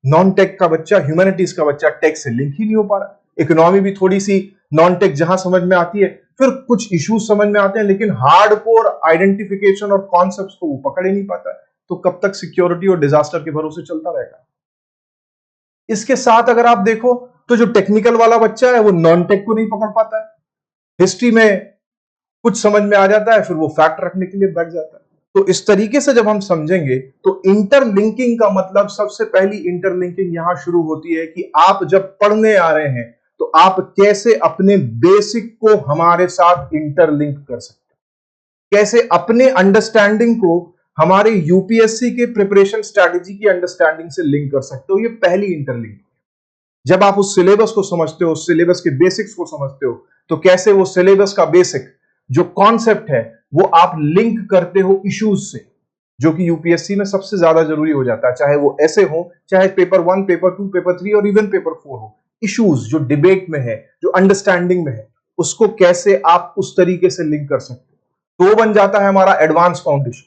नॉन टेक का बच्चा, ह्यूमैनिटीज का बच्चा टेक से लिंक ही नहीं हो पा रहा। इकोनॉमी भी थोड़ी सी नॉन टेक जहां समझ में आती है, फिर कुछ इश्यूज समझ में आते हैं, लेकिन हार्डकोर आइडेंटिफिकेशन और कॉन्सेप्ट्स को वो पकड़ ही नहीं पाता है। तो कब तक सिक्योरिटी और डिजास्टर के भरोसे चलता रहेगा। इसके साथ अगर आप देखो तो जो टेक्निकल वाला बच्चा है वो नॉन टेक को नहीं पकड़ पाता है। हिस्ट्री में कुछ समझ में आ जाता है, फिर वो फैक्ट रखने के लिए बैठ जाता है। तो इस तरीके से जब हम समझेंगे तो इंटरलिंकिंग का मतलब, सबसे पहली इंटरलिंकिंग यहां शुरू होती है कि आप जब पढ़ने आ रहे हैं तो आप कैसे अपने बेसिक को हमारे साथ इंटरलिंक कर सकते हैं, कैसे अपने अंडरस्टैंडिंग को हमारे यूपीएससी के प्रिपरेशन स्ट्रैटेजी की अंडरस्टैंडिंग से लिंक कर सकते हो। ये पहली इंटरलिंक। जब आप उस सिलेबस को समझते हो, सिलेबस के बेसिक्स को समझते हो, तो कैसे वो सिलेबस का बेसिक जो कॉन्सेप्ट है वो आप लिंक करते हो इश्यूज से, जो कि यूपीएससी में सबसे ज्यादा जरूरी हो जाता है, चाहे वो ऐसे हो, चाहे पेपर 1, पेपर 2, पेपर 3 और इवन पेपर 4 हो। इश्यूज जो डिबेट में है, जो अंडरस्टैंडिंग में है, उसको कैसे आप उस तरीके से लिंक कर सकते हो, तो बन जाता है हमारा एडवांस फाउंडेशन।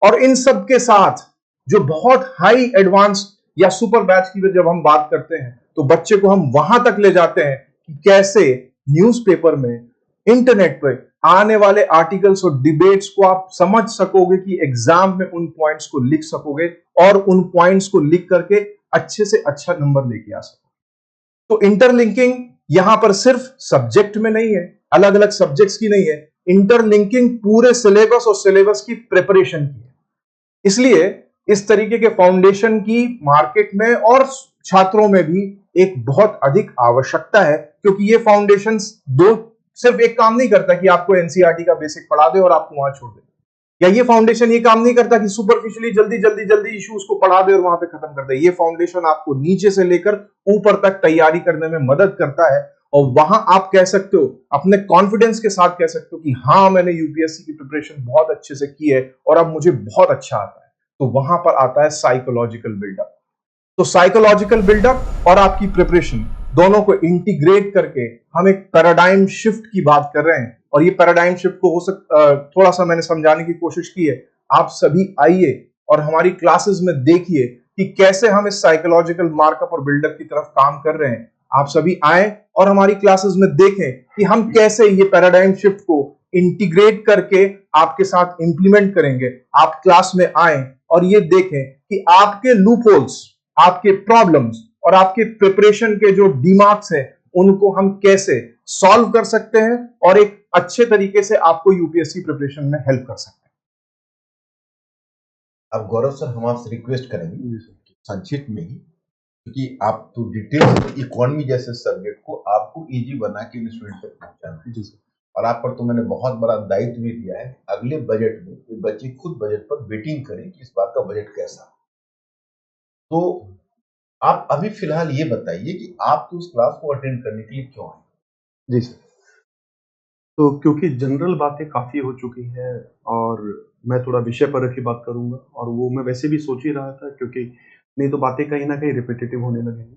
और इन सब के साथ जो बहुत हाई एडवांस या सुपर बैच की जब हम बात करते हैं तो बच्चे को हम वहां तक ले जाते हैं कि कैसे न्यूज़पेपर में, इंटरनेट पर आने वाले आर्टिकल्स और डिबेट्स को आप समझ सकोगे कि एग्जाम में उन पॉइंट्स को लिख सकोगे और उन पॉइंट्स को लिख करके अच्छे से अच्छा नंबर लेके आ सकोगे। तो इंटरलिंकिंग यहां पर सिर्फ सब्जेक्ट में नहीं है, अलग अलग सब्जेक्ट्स की नहीं है, इंटरलिंकिंग पूरे सिलेबस और सिलेबस की प्रिपरेशन की है। इसलिए इस तरीके के फाउंडेशन की मार्केट में और छात्रों में भी एक बहुत अधिक आवश्यकता है, क्योंकि ये फाउंडेशन सिर्फ एक काम नहीं करता कि आपको एनसीईआरटी का बेसिक पढ़ा दे और आपको वहां छोड़ दे, या ये फाउंडेशन ये काम नहीं करता कि सुपरफिशियली जल्दी इश्यूज को पढ़ा दे और वहां पे खत्म कर दे। ये फाउंडेशन आपको नीचे से लेकर ऊपर तक तैयारी करने में मदद करता है, और वहां आप कह सकते हो, अपने कॉन्फिडेंस के साथ कह सकते हो कि हाँ, मैंने यूपीएससी की प्रिपरेशन बहुत अच्छे से की है और अब मुझे बहुत अच्छा आता है। तो वहां पर आता है साइकोलॉजिकल बिल्डअप। तो साइकोलॉजिकल बिल्डअप और आपकी प्रिपरेशन दोनों को इंटीग्रेट करके हम एक पैराडाइम शिफ्ट की बात कर रहे हैं। और ये पैराडाइम शिफ्ट को थोड़ा सा मैंने समझाने की कोशिश की है। आप सभी आइए और हमारी क्लासेस में देखिए कि कैसे हम इस साइकोलॉजिकल मार्कअप और बिल्डअप की तरफ काम कर रहे हैं। आप सभी आए और हमारी क्लासेस में देखें कि हम कैसे ये पैराडाइम शिफ्ट को इंटीग्रेट करके आपके साथ इंप्लीमेंट करेंगे। आप क्लास में आए और ये देखें कि आपके लूपहोल्स, आपके प्रॉब्लम्स और आपके प्रिपरेशन के जो डिमार्क्स हैं उनको हम कैसे सॉल्व कर सकते हैं और एक अच्छे तरीके से आपको यूपीएससी प्रिपरेशन में हेल्प कर सकते हैं। अब गौरव सर, हम आपसे रिक्वेस्ट करेंगे संक्षिप्त में ही, क्योंकि आप तो डिटेल इकोनॉमी जैसे सब्जेक्ट को आपको इजी बना के स्टूडेंट तक पहुंचाना है, और आप पर तो मैंने बहुत बड़ा दायित्व भी दिया है। अगले बजट में ये बच्चे खुद बजट पर वेटिंग करें कि इस बार का बजट कैसा। तो आप अभी फिलहाल ये बताइए कि आप तो उस क्लास को अटेंड करने के लिए क्यों आए? जी सर, तो क्योंकि जनरल बातें काफ़ी हो चुकी हैं और मैं थोड़ा विषय पर रखी बात करूंगा, और वो मैं वैसे भी सोच ही रहा था, क्योंकि नहीं तो बातें कहीं ना कहीं रिपीटेटिव होने लगेंगी।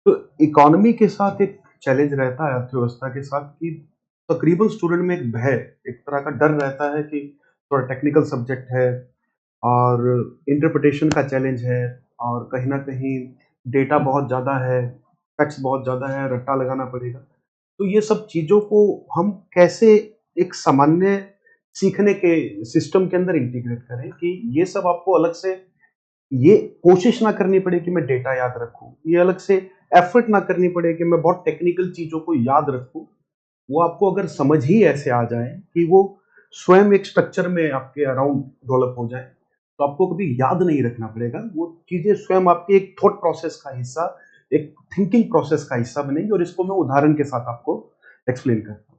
तो इकोनॉमी के साथ एक चैलेंज रहता है, अर्थव्यवस्था के साथ, कि तकरीबन स्टूडेंट में एक भय, एक तरह का डर रहता है कि थोड़ा टेक्निकल सब्जेक्ट है और इंटरप्रिटेशन का चैलेंज है, और कहीं ना कहीं डेटा बहुत ज़्यादा है, फैक्ट्स बहुत ज़्यादा है, रट्टा लगाना पड़ेगा। तो ये सब चीज़ों को हम कैसे एक सामान्य सीखने के सिस्टम के अंदर इंटीग्रेट करें कि ये सब आपको अलग से ये कोशिश ना करनी पड़े कि मैं डेटा याद रखूं, ये अलग से एफर्ट ना करनी पड़े कि मैं बहुत टेक्निकल चीज़ों को याद रखूं। वो आपको अगर समझ ही ऐसे आ जाए कि वो स्वयं एक स्ट्रक्चर में आपके अराउंड डेवलप हो जाए, तो आपको कभी याद नहीं रखना पड़ेगा। वो चीज़ें स्वयं आपके एक थॉट प्रोसेस का हिस्सा, एक थिंकिंग प्रोसेस का हिस्सा बनेंगी। और इसको मैं उदाहरण के साथ आपको एक्सप्लेन करता हूँ।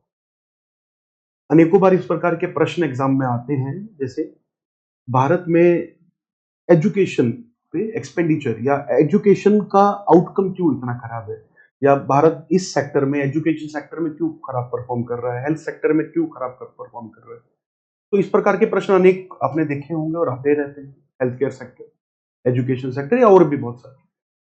अनेकों बार इस प्रकार के प्रश्न एग्जाम में आते हैं, जैसे भारत में एजुकेशन पे एक्सपेंडिचर या एजुकेशन का आउटकम क्यों इतना खराब है, या भारत इस सेक्टर में, एजुकेशन सेक्टर में क्यों खराब परफॉर्म कर रहा है, हेल्थ सेक्टर में क्यों खराब परफॉर्म कर रहा है। तो इस प्रकार के प्रश्न अनेक आपने देखे होंगे और आते रहते हैं, health care sector, education sector या और भी बहुत सारे।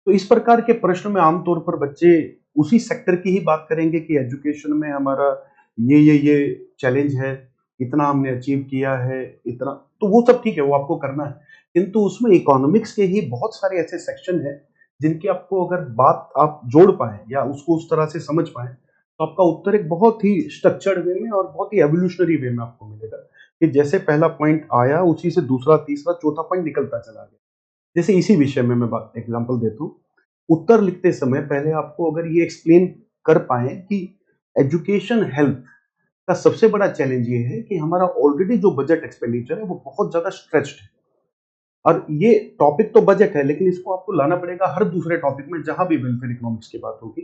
तो इस प्रकार के प्रश्न में आमतौर पर बच्चे उसी सेक्टर की ही बात करेंगे कि एजुकेशन में हमारा ये चैलेंज है, इतना हमने अचीव किया है, इतना, तो वो सब ठीक है, वो आपको करना है, किंतु उसमें इकोनॉमिक्स के ही बहुत सारे ऐसे सेक्शन हैं जिनकी आपको अगर बात आप जोड़ पाए या उसको उस तरह से समझ पाए तो आपका उत्तर एक बहुत ही स्ट्रक्चर्ड वे में और बहुत ही एवोल्यूशनरी वे में आपको मिलेगा, कि जैसे पहला पॉइंट आया उसी से दूसरा, तीसरा, चौथा पॉइंट निकलता चला गया। जैसे इसी विषय में मैं बात एग्जांपल देता हूँ, उत्तर लिखते समय पहले आपको अगर ये एक्सप्लेन कर पाए कि एजुकेशन हेल्थ का सबसे बड़ा चैलेंज ये है कि हमारा ऑलरेडी जो बजट एक्सपेंडिचर है वो बहुत ज्यादा स्ट्रेच्ड है, और ये टॉपिक तो बजट है लेकिन इसको आपको लाना पड़ेगा हर दूसरे टॉपिक में जहां भी वेलफेयर इकोनॉमिक्स की बात होगी,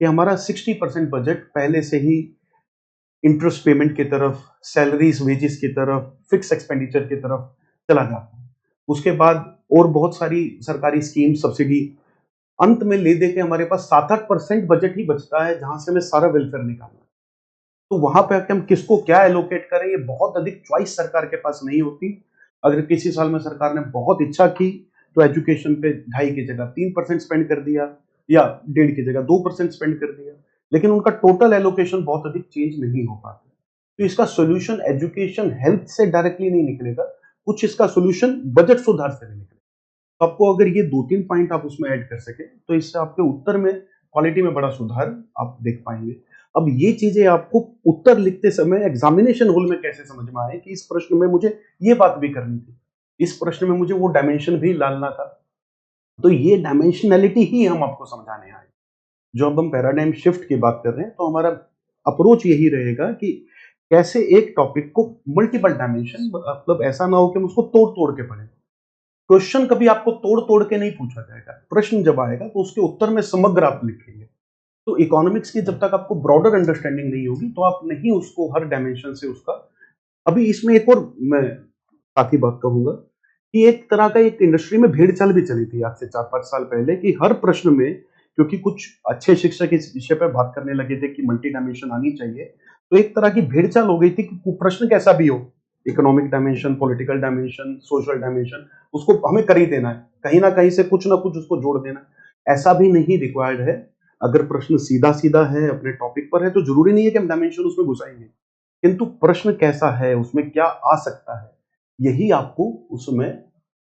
कि हमारा 60% बजट पहले से ही इंटरेस्ट पेमेंट की तरफ, सैलरीज वेजेस की तरफ, फिक्स एक्सपेंडिचर की तरफ चला जाता है। उसके बाद और बहुत सारी सरकारी स्कीम, सब्सिडी, अंत में ले दे के हमारे पास 7-8% बजट ही बचता है जहां से हमें सारा वेलफेयर निकालना है। तो वहां पे हम किसको क्या एलोकेट करें, ये बहुत अधिक चॉइस सरकार के पास नहीं होती। अगर किसी साल में सरकार ने बहुत इच्छा की तो एजुकेशन पे 2.5 की जगह 3% स्पेंड कर दिया, या 1.5 की जगह 2% स्पेंड कर दिया, लेकिन उनका टोटल एलोकेशन बहुत अधिक चेंज नहीं हो पाता। तो इसका सोल्यूशन एजुकेशन हेल्थ से डायरेक्टली नहीं निकलेगा, कुछ इसका सोल्यूशन बजट सुधार से भी निकलेगा। तो आपको अगर ये 2-3 पॉइंट आप उसमें ऐड कर सके तो इससे आपके उत्तर में क्वालिटी में बड़ा सुधार आप देख पाएंगे। अब ये चीजें आपको उत्तर लिखते समय एग्जामिनेशन हॉल में कैसे समझ में आए कि इस प्रश्न में मुझे ये बात भी करनी थी, इस प्रश्न में मुझे वो डायमेंशन भी डालना था। तो ये डायमेंशनैलिटी ही हम आपको समझाने आए। जो अब हम पैराडाइम शिफ्ट की बात कर रहे हैं तो हमारा अप्रोच यही रहेगा कि कैसे एक टॉपिक को मल्टीपल डायमेंशन, मतलब ऐसा ना हो कि हम उसको तोड़ तोड़ के पढ़ें। क्वेश्चन कभी आपको तोड़ तोड़ के नहीं पूछा जाएगा, प्रश्न जब आएगा तो उसके उत्तर में समग्र आप लिखेंगे। तो इकोनॉमिक्स की जब तक आपको ब्रॉडर अंडरस्टैंडिंग नहीं होगी तो आप नहीं उसको हर डायमेंशन से उसका। अभी इसमें एक और मैं साथ ही बात कहूंगा कि एक तरह का एक इंडस्ट्री में भेड़ चाल भी चली थी आज से 4-5 साल पहले, कि हर प्रश्न में, क्योंकि कुछ अच्छे शिक्षक इस विषय पर बात करने लगे थे कि मल्टी डायमेंशन आनी चाहिए, तो एक तरह की भेड़ चाल हो गई थी कि प्रश्न कैसा भी हो, economic dimension, political dimension, social dimension, उसको हमें कर ही देना है, कहीं ना कहीं से कुछ ना कुछ उसको जोड़ देना। ऐसा भी नहीं रिक्वायर्ड है। अगर प्रश्न सीधा सीधा है, अपने टॉपिक पर है, तो जरूरी नहीं है कि हम डायमेंशन उसमें घुसाएंगे, किंतु प्रश्न कैसा है, उसमें क्या आ सकता है, यही आपको उसमें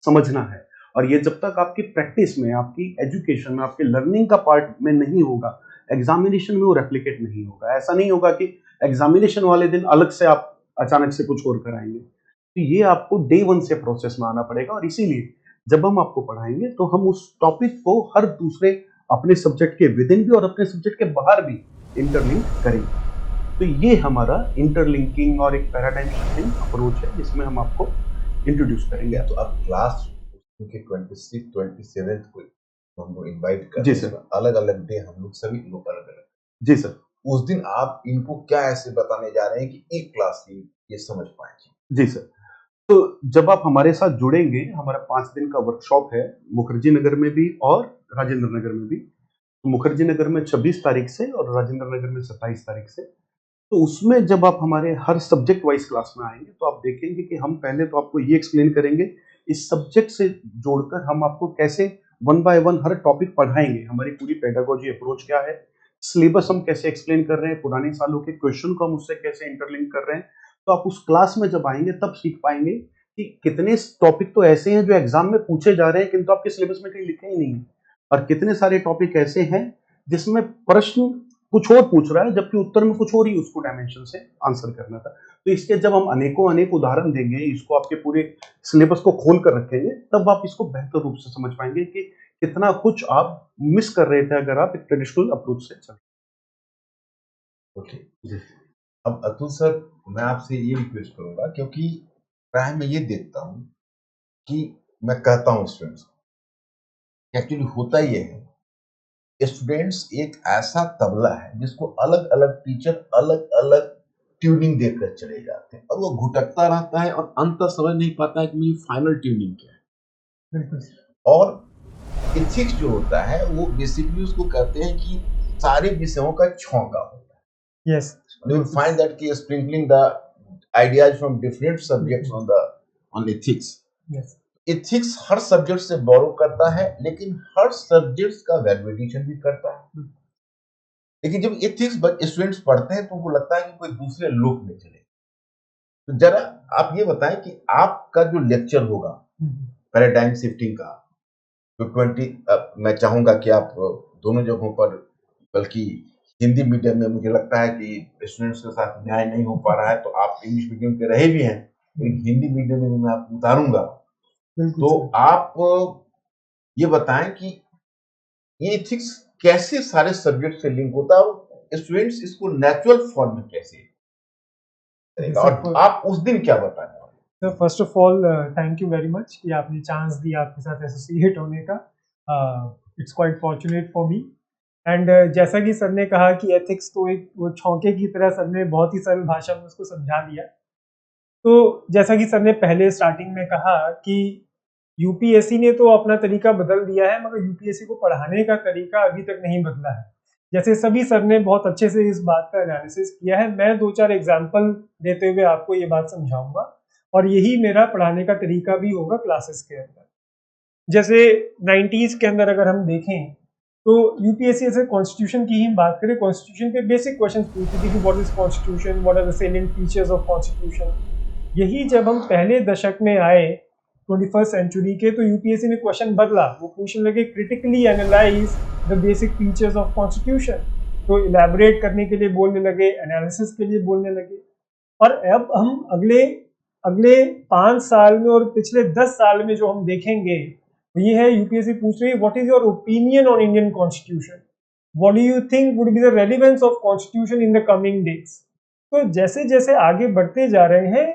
समझना है। और ये जब तक आपकी प्रैक्टिस में, आपकी एजुकेशन में, आपके लर्निंग का पार्ट में नहीं होगा, एग्जामिनेशन में वो रेप्लिकेट नहीं होगा। ऐसा नहीं होगा कि एग्जामिनेशन वाले दिन अलग से आप अचानक से कुछ और कराएंगे। तो ये आपको डे 1 से प्रोसेस में आना पड़ेगा, और इसीलिए जब हम आपको पढ़ाएंगे तो हम उस टॉपिक को हर दूसरे अपने सब्जेक्ट के विद इन भी और अपने सब्जेक्ट के बाहर भी इंटरलिंक करेंगे। तो ये हमारा इंटरलिंकिंग और एक पैराडाइम शिफ्टिंग अप्रोच है जिसमें हम आपको इंट्रोड्यूस करेंगे। तो अब क्लास के 26 27 को हम लोग इनवाइट कर जी रहे हैं। सर। अलग अलग डे हम लोग सभी लोग अलग अलग। जी सर। उस दिन आप इनको क्या ऐसे बताने जा रहे हैं कि एक क्लास की ये समझ पाए? जी सर। तो जब आप हमारे साथ जुड़ेंगे, हमारा 5 दिन का वर्कशॉप है मुखर्जी नगर में भी और राजेंद्र नगर में भी। तो मुखर्जी नगर में 26 तारीख से और राजेंद्र नगर में 27 तारीख से। तो उसमें जब आप हमारे हर सब्जेक्ट वाइज क्लास में आएंगे तो आप देखेंगे कि हम पहले तो आपको ये एक्सप्लेन करेंगे, इस सब्जेक्ट से जोड़कर हम आपको कैसे 1 बाय 1 हर टॉपिक पढ़ाएंगे, हमारी पूरी पेडागोजी अप्रोच क्या है, सिलेबस हम कैसे एक्सप्लेन कर रहे हैं, पुराने सालों के क्वेश्चन को हम उससे कैसे इंटरलिंक कर रहे हैं। तो आप उस क्लास में जब आएंगे तब सीख पाएंगे कि कितने टॉपिक तो ऐसे हैं जो एग्जाम में पूछे जा रहे हैं किंतु आपके सिलेबस में कहीं लिखे ही नहीं है, और कितने सारे टॉपिक ऐसे हैं जिसमें प्रश्न कुछ और पूछ रहा है जबकि उत्तर में कुछ और ही उसको डायमेंशन से आंसर करना था। तो इसके जब हम अनेक उदाहरण देंगे, इसको आपके पूरे सिलेबस को खोल कर रखेंगे, तब आप इसको बेहतर रूप से समझ पाएंगे कि कितना कुछ आप मिस कर रहे थे अगर आप एक ट्रेडिशनल अप्रोच से चल। ओके। अब अतुल सर, मैं आपसे ये रिक्वेस्ट करूंगा, क्योंकि प्राय मैं ये देखता हूँ कि मैं कहता हूँ स्टूडेंट्स को, एक्चुअली होता ये है, स्टूडेंट्स एक ऐसा तबला है जिसको अलग अलग टीचर अलग अलग ट्यूनिंग देकर चले जाते हैं और वो घुटकता रहता है और अंत समझ नहीं पाता है कि मेरी फाइनल ट्यूनिंग क्या है। और एथिक्स जो होता है वो बेसिकली उसको कहते हैं कि सारे विषयों का छौंका होता है। Yes, You will find that he is sprinkling the ideas from different subjects on ethics. Yes, ethics her subject से बोरो करता है, लेकिन हर सब्जेक्ट का वैल्यूएडिशन भी करता है। लेकिन जब एथिक्स स्टूडेंट्स पढ़ते हैं तो उनको लगता है कि कोई दूसरे लोक में चले। तो जरा आप ये बताएं कि आपका जो लेक्चर होगा पैराडाइम शिफ्टिंग का, तो 20 मैं चाहूंगा कि आप दोनों जगहों पर, बल्कि हिंदी मीडियम में मुझे लगता है कि स्टूडेंट्स के साथ न्याय नहीं हो पा रहा है, तो आप इंग्लिश मीडियम के रहे भी हैं, लेकिन हिंदी मीडियम में भी मैं आपको उतारूंगा। तो आप ये बताएं कि ये एथिक्स कैसे सारे सब्जेक्ट से लिंक होता है और स्टूडेंट्स इसको नेचुरल फॉर्म में कैसे करेगा, और आप उस दिन क्या बताएं? तो first of all thank you very much कि आपने चांस दिया आपके साथ एसोसिएट होने का। It's quite fortunate for me. And जैसा कि सर ने कहा कि एथिक्स तो एक वो छौंके की तरह सर ने बहुत ही सरल भाषा में उसको समझा दिया। तो जैसा कि सर ने पहले स्टार्टिंग में कहा कि यूपीएससी ने तो अपना तरीका बदल दिया है, मगर यूपीएससी को पढ़ाने का तरीका अभी तक नहीं बदला है। जैसे सभी सर ने बहुत अच्छे से इस बात का एनालिसिस किया है, मैं 2-4 एग्जाम्पल देते हुए आपको ये बात समझाऊंगा, और यही मेरा पढ़ाने का तरीका भी होगा क्लासेस के अंदर। जैसे 90s के अंदर अगर हम देखें तो यूपीएससी से कॉन्स्टिट्यूशन की ही बात करें, कॉन्स्टिट्यूशन के बेसिक क्वेश्चन पूछती थी कि what is constitution, what are the salient features of constitution. यही जब हम पहले दशक में आए 21st सेंचुरी के, तो यूपीएससी ने क्वेश्चन बदला, वो पूछने लगे critically analyse the basic features of constitution. तो इलेबोरेट करने के लिए बोलने लगे, एनालिसिस के लिए बोलने लगे। और अब हम अगले 5 साल में और पिछले 10 साल में जो हम देखेंगे ये है, यूपीएससी पूछ रही है what is your opinion on Indian constitution, what do you think would be the relevance of constitution in the coming days. तो जैसे जैसे आगे बढ़ते जा रहे हैं,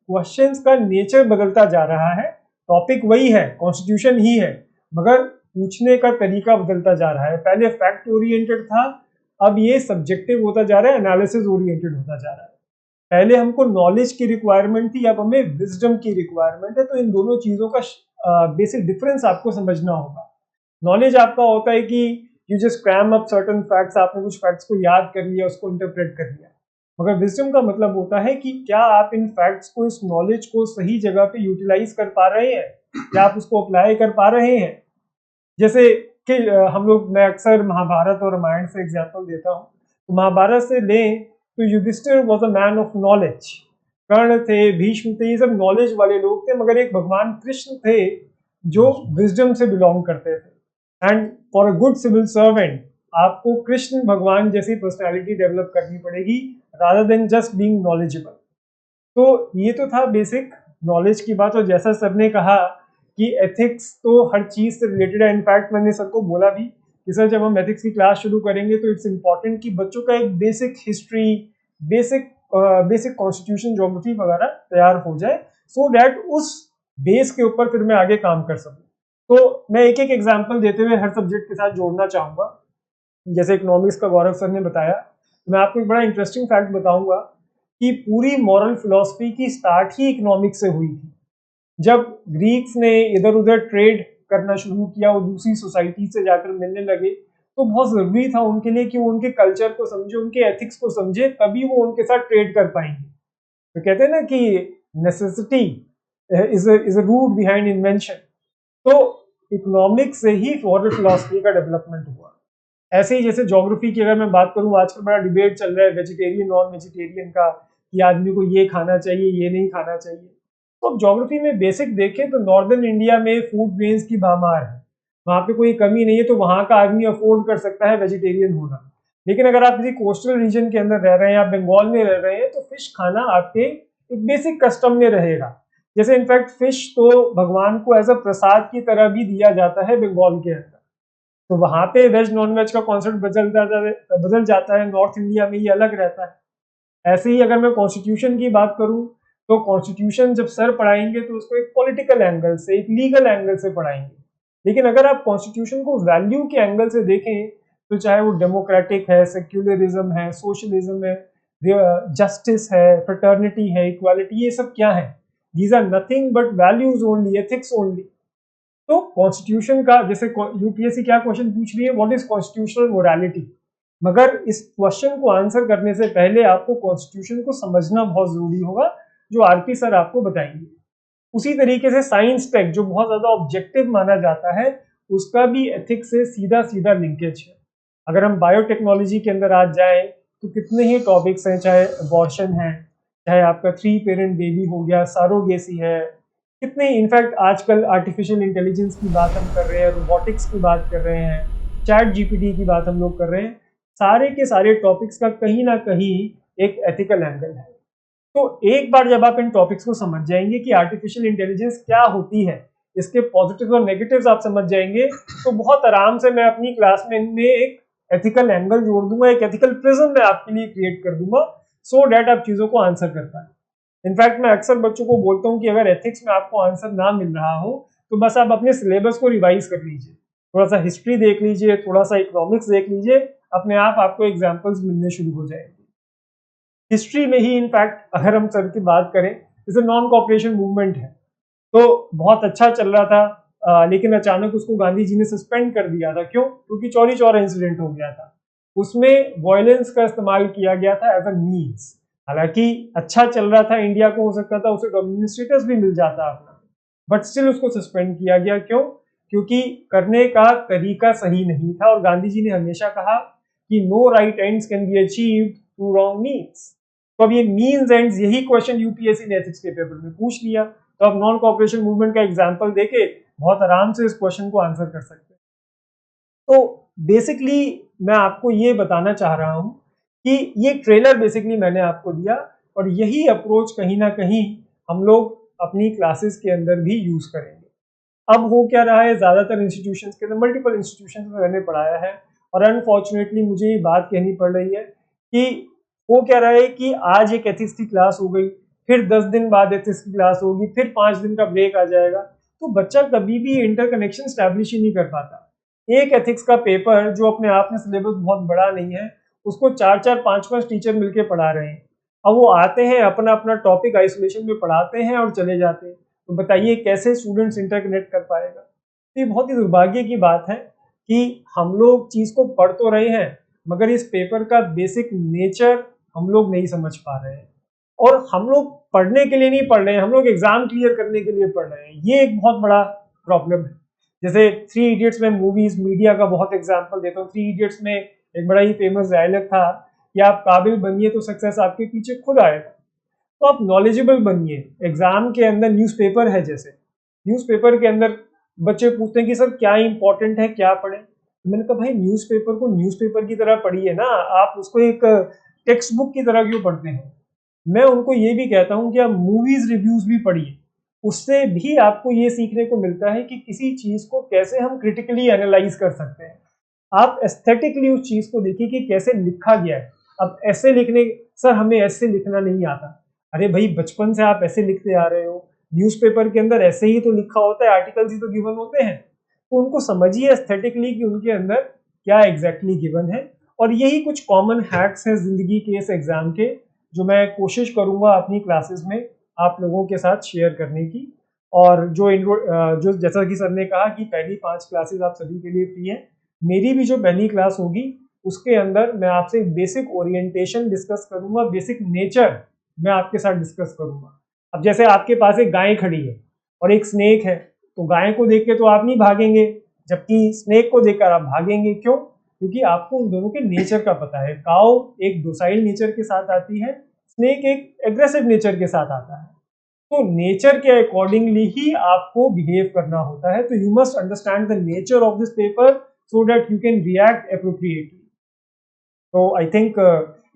क्वेश्चंस का नेचर बदलता जा रहा है। टॉपिक वही है, कॉन्स्टिट्यूशन ही है, मगर पूछने का तरीका बदलता जा रहा है। पहले फैक्ट ओरिएंटेड था, अब ये सब्जेक्टिव होता जा रहा है, एनालिसिस ओरिएंटेड होता जा रहा है। पहले हमको नॉलेज की रिक्वायरमेंट थी, अब हमें विजडम की रिक्वायरमेंट है। तो इन दोनों चीजों का बेसिक डिफरेंस आपको समझना होगा। नॉलेज आपका होता है कि you just cram up certain facts, आपने कुछ फैक्ट्स को याद कर लिया, उसको इंटरप्रेट कर लिया। मगर विजडम का मतलब होता है कि क्या आप इन फैक्ट्स को, इस नॉलेज को सही जगह पे यूटिलाइज कर पा रहे हैं, क्या आप उसको अप्लाई कर पा रहे हैं। जैसे कि मैं अक्सर महाभारत और रामायण से एग्जाम्पल देता हूँ। तो महाभारत से लें तो Yudhishthir was a man of knowledge, Karna थे, भीष्म थे, ये सब नॉलेज वाले लोग थे। मगर एक भगवान कृष्ण थे जो विजडम से बिलोंग करते थे। And for a good civil servant आपको कृष्ण भगवान जैसी पर्सनालिटी डेवलप करनी पड़ेगी rather than just being knowledgeable. तो ये तो था बेसिक नॉलेज की बात। और जैसा सर ने कहा कि एथिक्स तो हर चीज से रिलेटेड है। इनफैक्ट मैंने सर को बोला भी कि सर जब हम एथिक्स की क्लास शुरू करेंगे तो इट्स इम्पॉर्टेंट कि बच्चों का एक basic history, basic constitution, geography वगैरह तैयार हो जाए, सो डैट उस बेस के ऊपर फिर मैं आगे काम कर सकूं। तो मैं एक एक एग्जाम्पल देते हुए हर सब्जेक्ट के साथ जोड़ना चाहूंगा। जैसे इकोनॉमिक्स का गौरव सर ने बताया, तो मैं आपको एक बड़ा इंटरेस्टिंग फैक्ट बताऊंगा कि पूरी मॉरल फिलॉसफी की स्टार्ट ही इकोनॉमिक्स से हुई थी। जब ग्रीक्स ने इधर उधर ट्रेड करना शुरू किया, वो दूसरी सोसाइटी से जाकर मिलने लगे, तो बहुत जरूरी था उनके लिए कि वो उनके कल्चर को समझे, उनके एथिक्स को समझे, तभी वो उनके साथ ट्रेड कर पाएंगे। तो कहते हैं ना कि necessity is a root behind invention. तो इकोनॉमिक्स से ही मॉरल फिलॉसफी का डेवलपमेंट हुआ। ऐसे ही जैसे ज्योग्राफी की अगर मैं बात करूं, आजकल बड़ा डिबेट चल रहा है वेजिटेरियन नॉन वेजिटेरियन का, कि आदमी को ये खाना चाहिए, ये नहीं खाना चाहिए। तो अब ज्योग्राफी में बेसिक देखें तो नॉर्दर्न इंडिया में फूड ग्रेन्स की भरमार है, वहाँ पे कोई कमी नहीं है, तो वहाँ का आदमी अफोर्ड कर सकता है वेजिटेरियन होना। लेकिन अगर आप किसी कोस्टल रीजन के अंदर रह रहे हैं, आप बंगाल में रह रहे हैं, तो फिश खाना आपके एक बेसिक कस्टम में रहेगा। जैसे इनफैक्ट फिश तो भगवान को एज अ प्रसाद की तरह भी दिया जाता है बंगाल के अंदर। तो वहाँ पे वेज नॉन वेज का कॉन्सेप्ट बदल जाता है, नॉर्थ इंडिया में ये अलग रहता है। ऐसे ही अगर मैं कॉन्स्टिट्यूशन की बात करूँ, तो कॉन्स्टिट्यूशन जब सर पढ़ाएंगे तो उसको एक पॉलिटिकल एंगल से, एक लीगल एंगल से पढ़ाएंगे। लेकिन अगर आप कॉन्स्टिट्यूशन को वैल्यू के एंगल से देखें, तो चाहे वो डेमोक्रेटिक है, सेक्युलरिज्म है, सोशलिज्म है, जस्टिस है, फ्रेटर्निटी है, इक्वालिटी, ये सब क्या है? These are nothing but values only, ethics only. तो कॉन्स्टिट्यूशन का, जैसे यूपीएससी क्या क्वेश्चन पूछ रही है, व्हाट इज कॉन्स्टिट्यूशनल मोरालिटी, मगर इस क्वेश्चन को आंसर करने से पहले आपको कॉन्स्टिट्यूशन को समझना बहुत जरूरी होगा, जो आरपी सर आपको बताएंगे। उसी तरीके से साइंस टेक जो बहुत ज्यादा ऑब्जेक्टिव माना जाता है, उसका भी एथिक्स से सीधा सीधा लिंकेज है। अगर हम बायोटेक्नोलॉजी के अंदर आज जाएं तो कितने ही टॉपिक्स हैं, चाहे अबॉर्शन है, चाहे आपका 3 पेरेंट बेबी हो गया, सारोगेसी है, कितने, इनफैक्ट आजकल आर्टिफिशियल इंटेलिजेंस की बात हम कर रहे हैं, रोबोटिक्स की बात कर रहे हैं, चैट जीपीटी की बात हम लोग कर रहे हैं, सारे के सारे टॉपिक्स का कहीं ना कहीं एक एथिकल एंगल है। तो एक बार जब आप इन टॉपिक्स को समझ जाएंगे कि आर्टिफिशियल इंटेलिजेंस क्या होती है, इसके पॉजिटिव और नेगेटिव्स आप समझ जाएंगे, तो बहुत आराम से मैं अपनी क्लास में इनमें एक एथिकल एंगल जोड़ दूंगा, एक एथिकल प्रिज्म मैं आपके लिए क्रिएट कर दूंगा, सो डैट आप चीजों को आंसर कर पाए। इनफैक्ट मैं अक्सर बच्चों को बोलता हूँ कि अगर एथिक्स में आपको आंसर ना मिल रहा हो तो बस आप अपने सिलेबस को रिवाइज कर लीजिए, थोड़ा सा हिस्ट्री देख लीजिए, थोड़ा सा इकोनॉमिक्स देख लीजिए, अपने आप आपको एग्जाम्पल्स मिलने शुरू हो जाएंगे। हिस्ट्री में ही इनफैक्ट अगर हम सर की बात करें, जैसे नॉन कॉपरेशन मूवमेंट है, तो बहुत अच्छा चल रहा था, लेकिन अचानक उसको गांधी जी ने सस्पेंड कर दिया था। क्यों? क्योंकि चौरी चौरा इंसिडेंट हो गया था, उसमें वायलेंस का इस्तेमाल किया गया था एज अ मीन्स। हालांकि अच्छा चल रहा था, इंडिया को हो सकता था उसे डोमिनियन स्टेटस भी मिल जाता अपना, बट स्टिल उसको सस्पेंड किया गया। क्यों? क्योंकि करने का तरीका सही नहीं था, और गांधी जी ने हमेशा कहा कि no right ends can be achieved through wrong means. तो अब ये मीन्स एंड्स, यही क्वेश्चन यूपीएससी ने एथिक्स के पेपर में पूछ लिया, तो अब नॉन कॉपरेशन मूवमेंट का एग्जाम्पल देके बहुत आराम से इस क्वेश्चन को आंसर कर सकते हैं। तो बेसिकली मैं आपको ये बताना चाह रहा हूं कि ये ट्रेलर बेसिकली मैंने आपको दिया, और यही अप्रोच कहीं ना कहीं हम लोग अपनी क्लासेस के अंदर भी यूज करेंगे। अब हो क्या रहा है, ज्यादातर इंस्टीट्यूशंस के अंदर, मल्टीपल इंस्टीट्यूशंस में मैंने पढ़ाया है, और अनफॉर्चुनेटली मुझे ये बात कहनी पड़ रही है कि हो क्या रहा है कि आज एक एथिक्स की क्लास हो गई, फिर 10 दिन बाद एथिक्स की क्लास होगी, फिर 5 दिन का ब्रेक आ जाएगा, तो बच्चा कभी भी इंटरकनेक्शन स्टैब्लिश ही नहीं कर पाता। एक एथिक्स का पेपर जो अपने आप में सिलेबस बहुत बड़ा नहीं है, उसको 4-4, 5-5 टीचर मिलके पढ़ा रहे हैं। अब वो आते हैं, अपना अपना टॉपिक आइसोलेशन में पढ़ाते हैं और चले जाते हैं। तो बताइए कैसे स्टूडेंट्स इंटरकनेक्ट कर पाएगा? तो ये बहुत ही दुर्भाग्य की बात है कि हम लोग चीज को पढ़ तो रहे हैं, मगर इस पेपर का बेसिक नेचर हम लोग नहीं समझ पा रहे हैं। और हम लोग पढ़ने के लिए नहीं पढ़ रहे हैं, हम लोग एग्जाम क्लियर करने के लिए पढ़ रहे हैं। ये एक बहुत बड़ा प्रॉब्लम है। जैसे 3 इडियट्स में मूवीज, मीडिया का बहुत एग्जाम्पल देता हूँ। 3 इडियट्स में एक बड़ा ही फेमस डायलॉग था कि आप काबिल बनिए तो सक्सेस आपके पीछे खुद आएगा। तो आप नॉलेजेबल बनिए। एग्जाम के अंदर न्यूज़पेपर है, जैसे न्यूज़पेपर के अंदर बच्चे पूछते हैं कि सर क्या इंपॉर्टेंट है, क्या पढ़ें। मैंने कहा भाई न्यूज़पेपर को न्यूज़पेपर की तरह पढ़िए ना, आप उसको एक टेक्स्ट बुक की तरह क्यों पढ़ते हैं। मैं उनको ये भी कहता हूँ कि आप मूवीज रिव्यूज भी पढ़िए, उससे भी आपको ये सीखने को मिलता है कि किसी चीज को कैसे हम क्रिटिकली एनालाइज कर सकते हैं। आप एस्थेटिकली उस चीज को देखिए कि कैसे लिखा गया है। अब ऐसे लिखने, सर हमें ऐसे लिखना नहीं आता, अरे भाई बचपन से आप ऐसे लिखते आ रहे हो, न्यूज़पेपर के अंदर ऐसे ही तो लिखा होता है, आर्टिकल्स ही तो गिवन होते हैं, तो उनको समझिए एस्थेटिकली कि उनके अंदर क्या एग्जैक्टली गिवन है। और यही कुछ कॉमन हैक्स हैं जिंदगी के इस एग्जाम के, जो मैं कोशिश करूंगा अपनी क्लासेस में आप लोगों के साथ शेयर करने की। और जो जैसा कि सर ने कहा कि पहली 5 क्लासेस आप सभी के लिए फ्री है, मेरी भी जो पहली क्लास होगी उसके अंदर मैं आपसे बेसिक ओरिएंटेशन डिस्कस करूंगा, बेसिक नेचर मैं आपके साथ डिस्कस करूंगा। अब जैसे आपके पास एक गाय खड़ी है और एक स्नेक है, तो गाय को देख के तो आप नहीं भागेंगे, जबकि स्नेक को देखकर आप भागेंगे। क्यों? क्योंकि आपको उन दोनों के नेचर का पता है। काऊ एक डोसाइल नेचर के साथ आती है, स्नेक एक एग्रेसिव नेचर के साथ आता है। तो नेचर के अकॉर्डिंगली ही आपको बिहेव करना होता है। तो you must understand the nature of this paper so that you can react appropriately. तो आई थिंक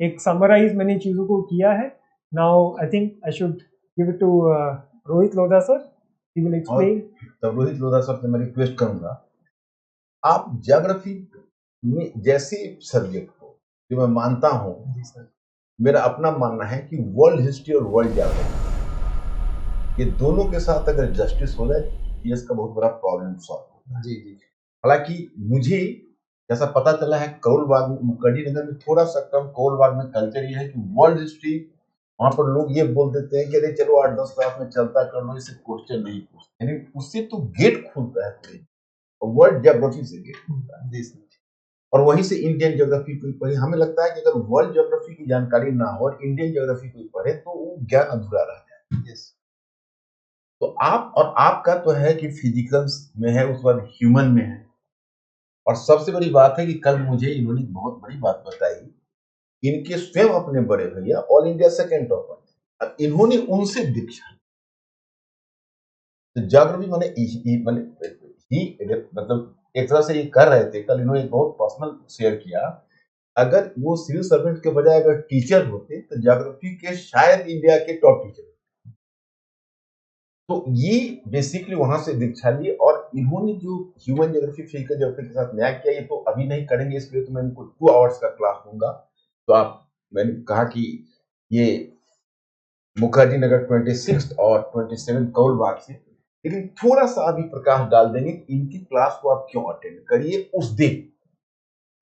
एक समराइज मैंने चीजों को किया है। Now I think I should give it to Rohit Lodha sir, he will explain. तो रोहित लोधा सर से मैं रिक्वेस्ट करूंगा, आप ज्योग्राफी में जैसे सब्जेक्ट को, जो मैं मानता हूं, मेरा अपना मानना है कि वर्ल्ड हिस्ट्री और वर्ल्ड ज्योग्राफी, ये दोनों के साथ अगर जस्टिस हो जाए, ये इसका बहुत बड़ा प्रॉब्लम सॉल्व होता है। जी। हालांकि मुझे जैसा पता चला है, करोल बाग में, मुखर्जी नगर में थोड़ा सा कम, करोल बाग में कल्चर ये है कि वर्ल्ड हिस्ट्री, वहां पर लोग ये बोल देते हैं कि अरे चलो 8-10 क्लास में चलता कर लो, इससे क्वेश्चन नहीं पूछते। यानी उससे तो गेट खुलता है पूरे, वर्ल्ड ज्योग्राफी से गेट खुलता है, और वहीं से इंडियन ज्योग्राफी को पढ़े। हमें लगता है कि अगर वर्ल्ड ज्योग्राफी की जानकारी ना हो और इंडियन ज्योग्राफी को पढ़े तो वो ज्ञान अधूरा रह जाए। तो आप और आपका तो है कि फिजिकल्स में है, उसके बाद ह्यूमन में है, और सबसे बड़ी बात है कि कल मुझे इन्होंने बहुत बड़ी बात बताई, इनके स्वयं अपने बड़े भैया ऑल इंडिया सेकेंड टॉपर थे और इन्होंने उनसे दीक्षा ली। तो ज्योग्राफी मतलब एक तरह से ये कर रहे थे, कल इन्होंने बहुत पर्सनल शेयर किया, अगर वो सिविल सर्वेंट के बजाय अगर टीचर होते तो ज्योग्राफी के शायद इंडिया के टॉप टीचर। तो ये बेसिकली वहां से दीक्षा ली, और इन्होंने जो ह्यूमन ज्योग्राफी फिजिकल ज्योग्राफी के साथ न्याय किया, ये तो अभी नहीं करेंगे, इसलिए तो मैं इनको 2 आवर्स का क्लास दूंगा। तो मैंने कहा कि ये मुखर्जी नगर 26 और 27 कौल बाग से, लेकिन थोड़ा सा अभी प्रकाश डाल देंगे कि इनकी क्लास को आप क्यों अटेंड करिए उस दिन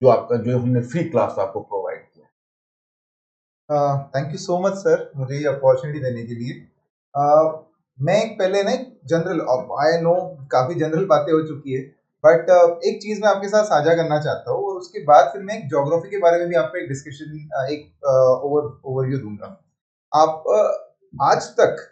जो हमने फ्री क्लास आपको प्रोवाइड किया। Thank you so much sir, मुझे ये अपॉर्चुनिटी देने के लिए। मैं एक पहले ना जनरल, आई नो काफ़ी जनरल बातें हो चुकी है, बट एक चीज़ मैं आपके साथ साझा करना चाहता हूँ, और उसके बाद फिर मैं एक ज्योग्राफी के बारे में भी आपको एक डिस्कशन, एक ओवरव्यू दूंगा। आप आज तक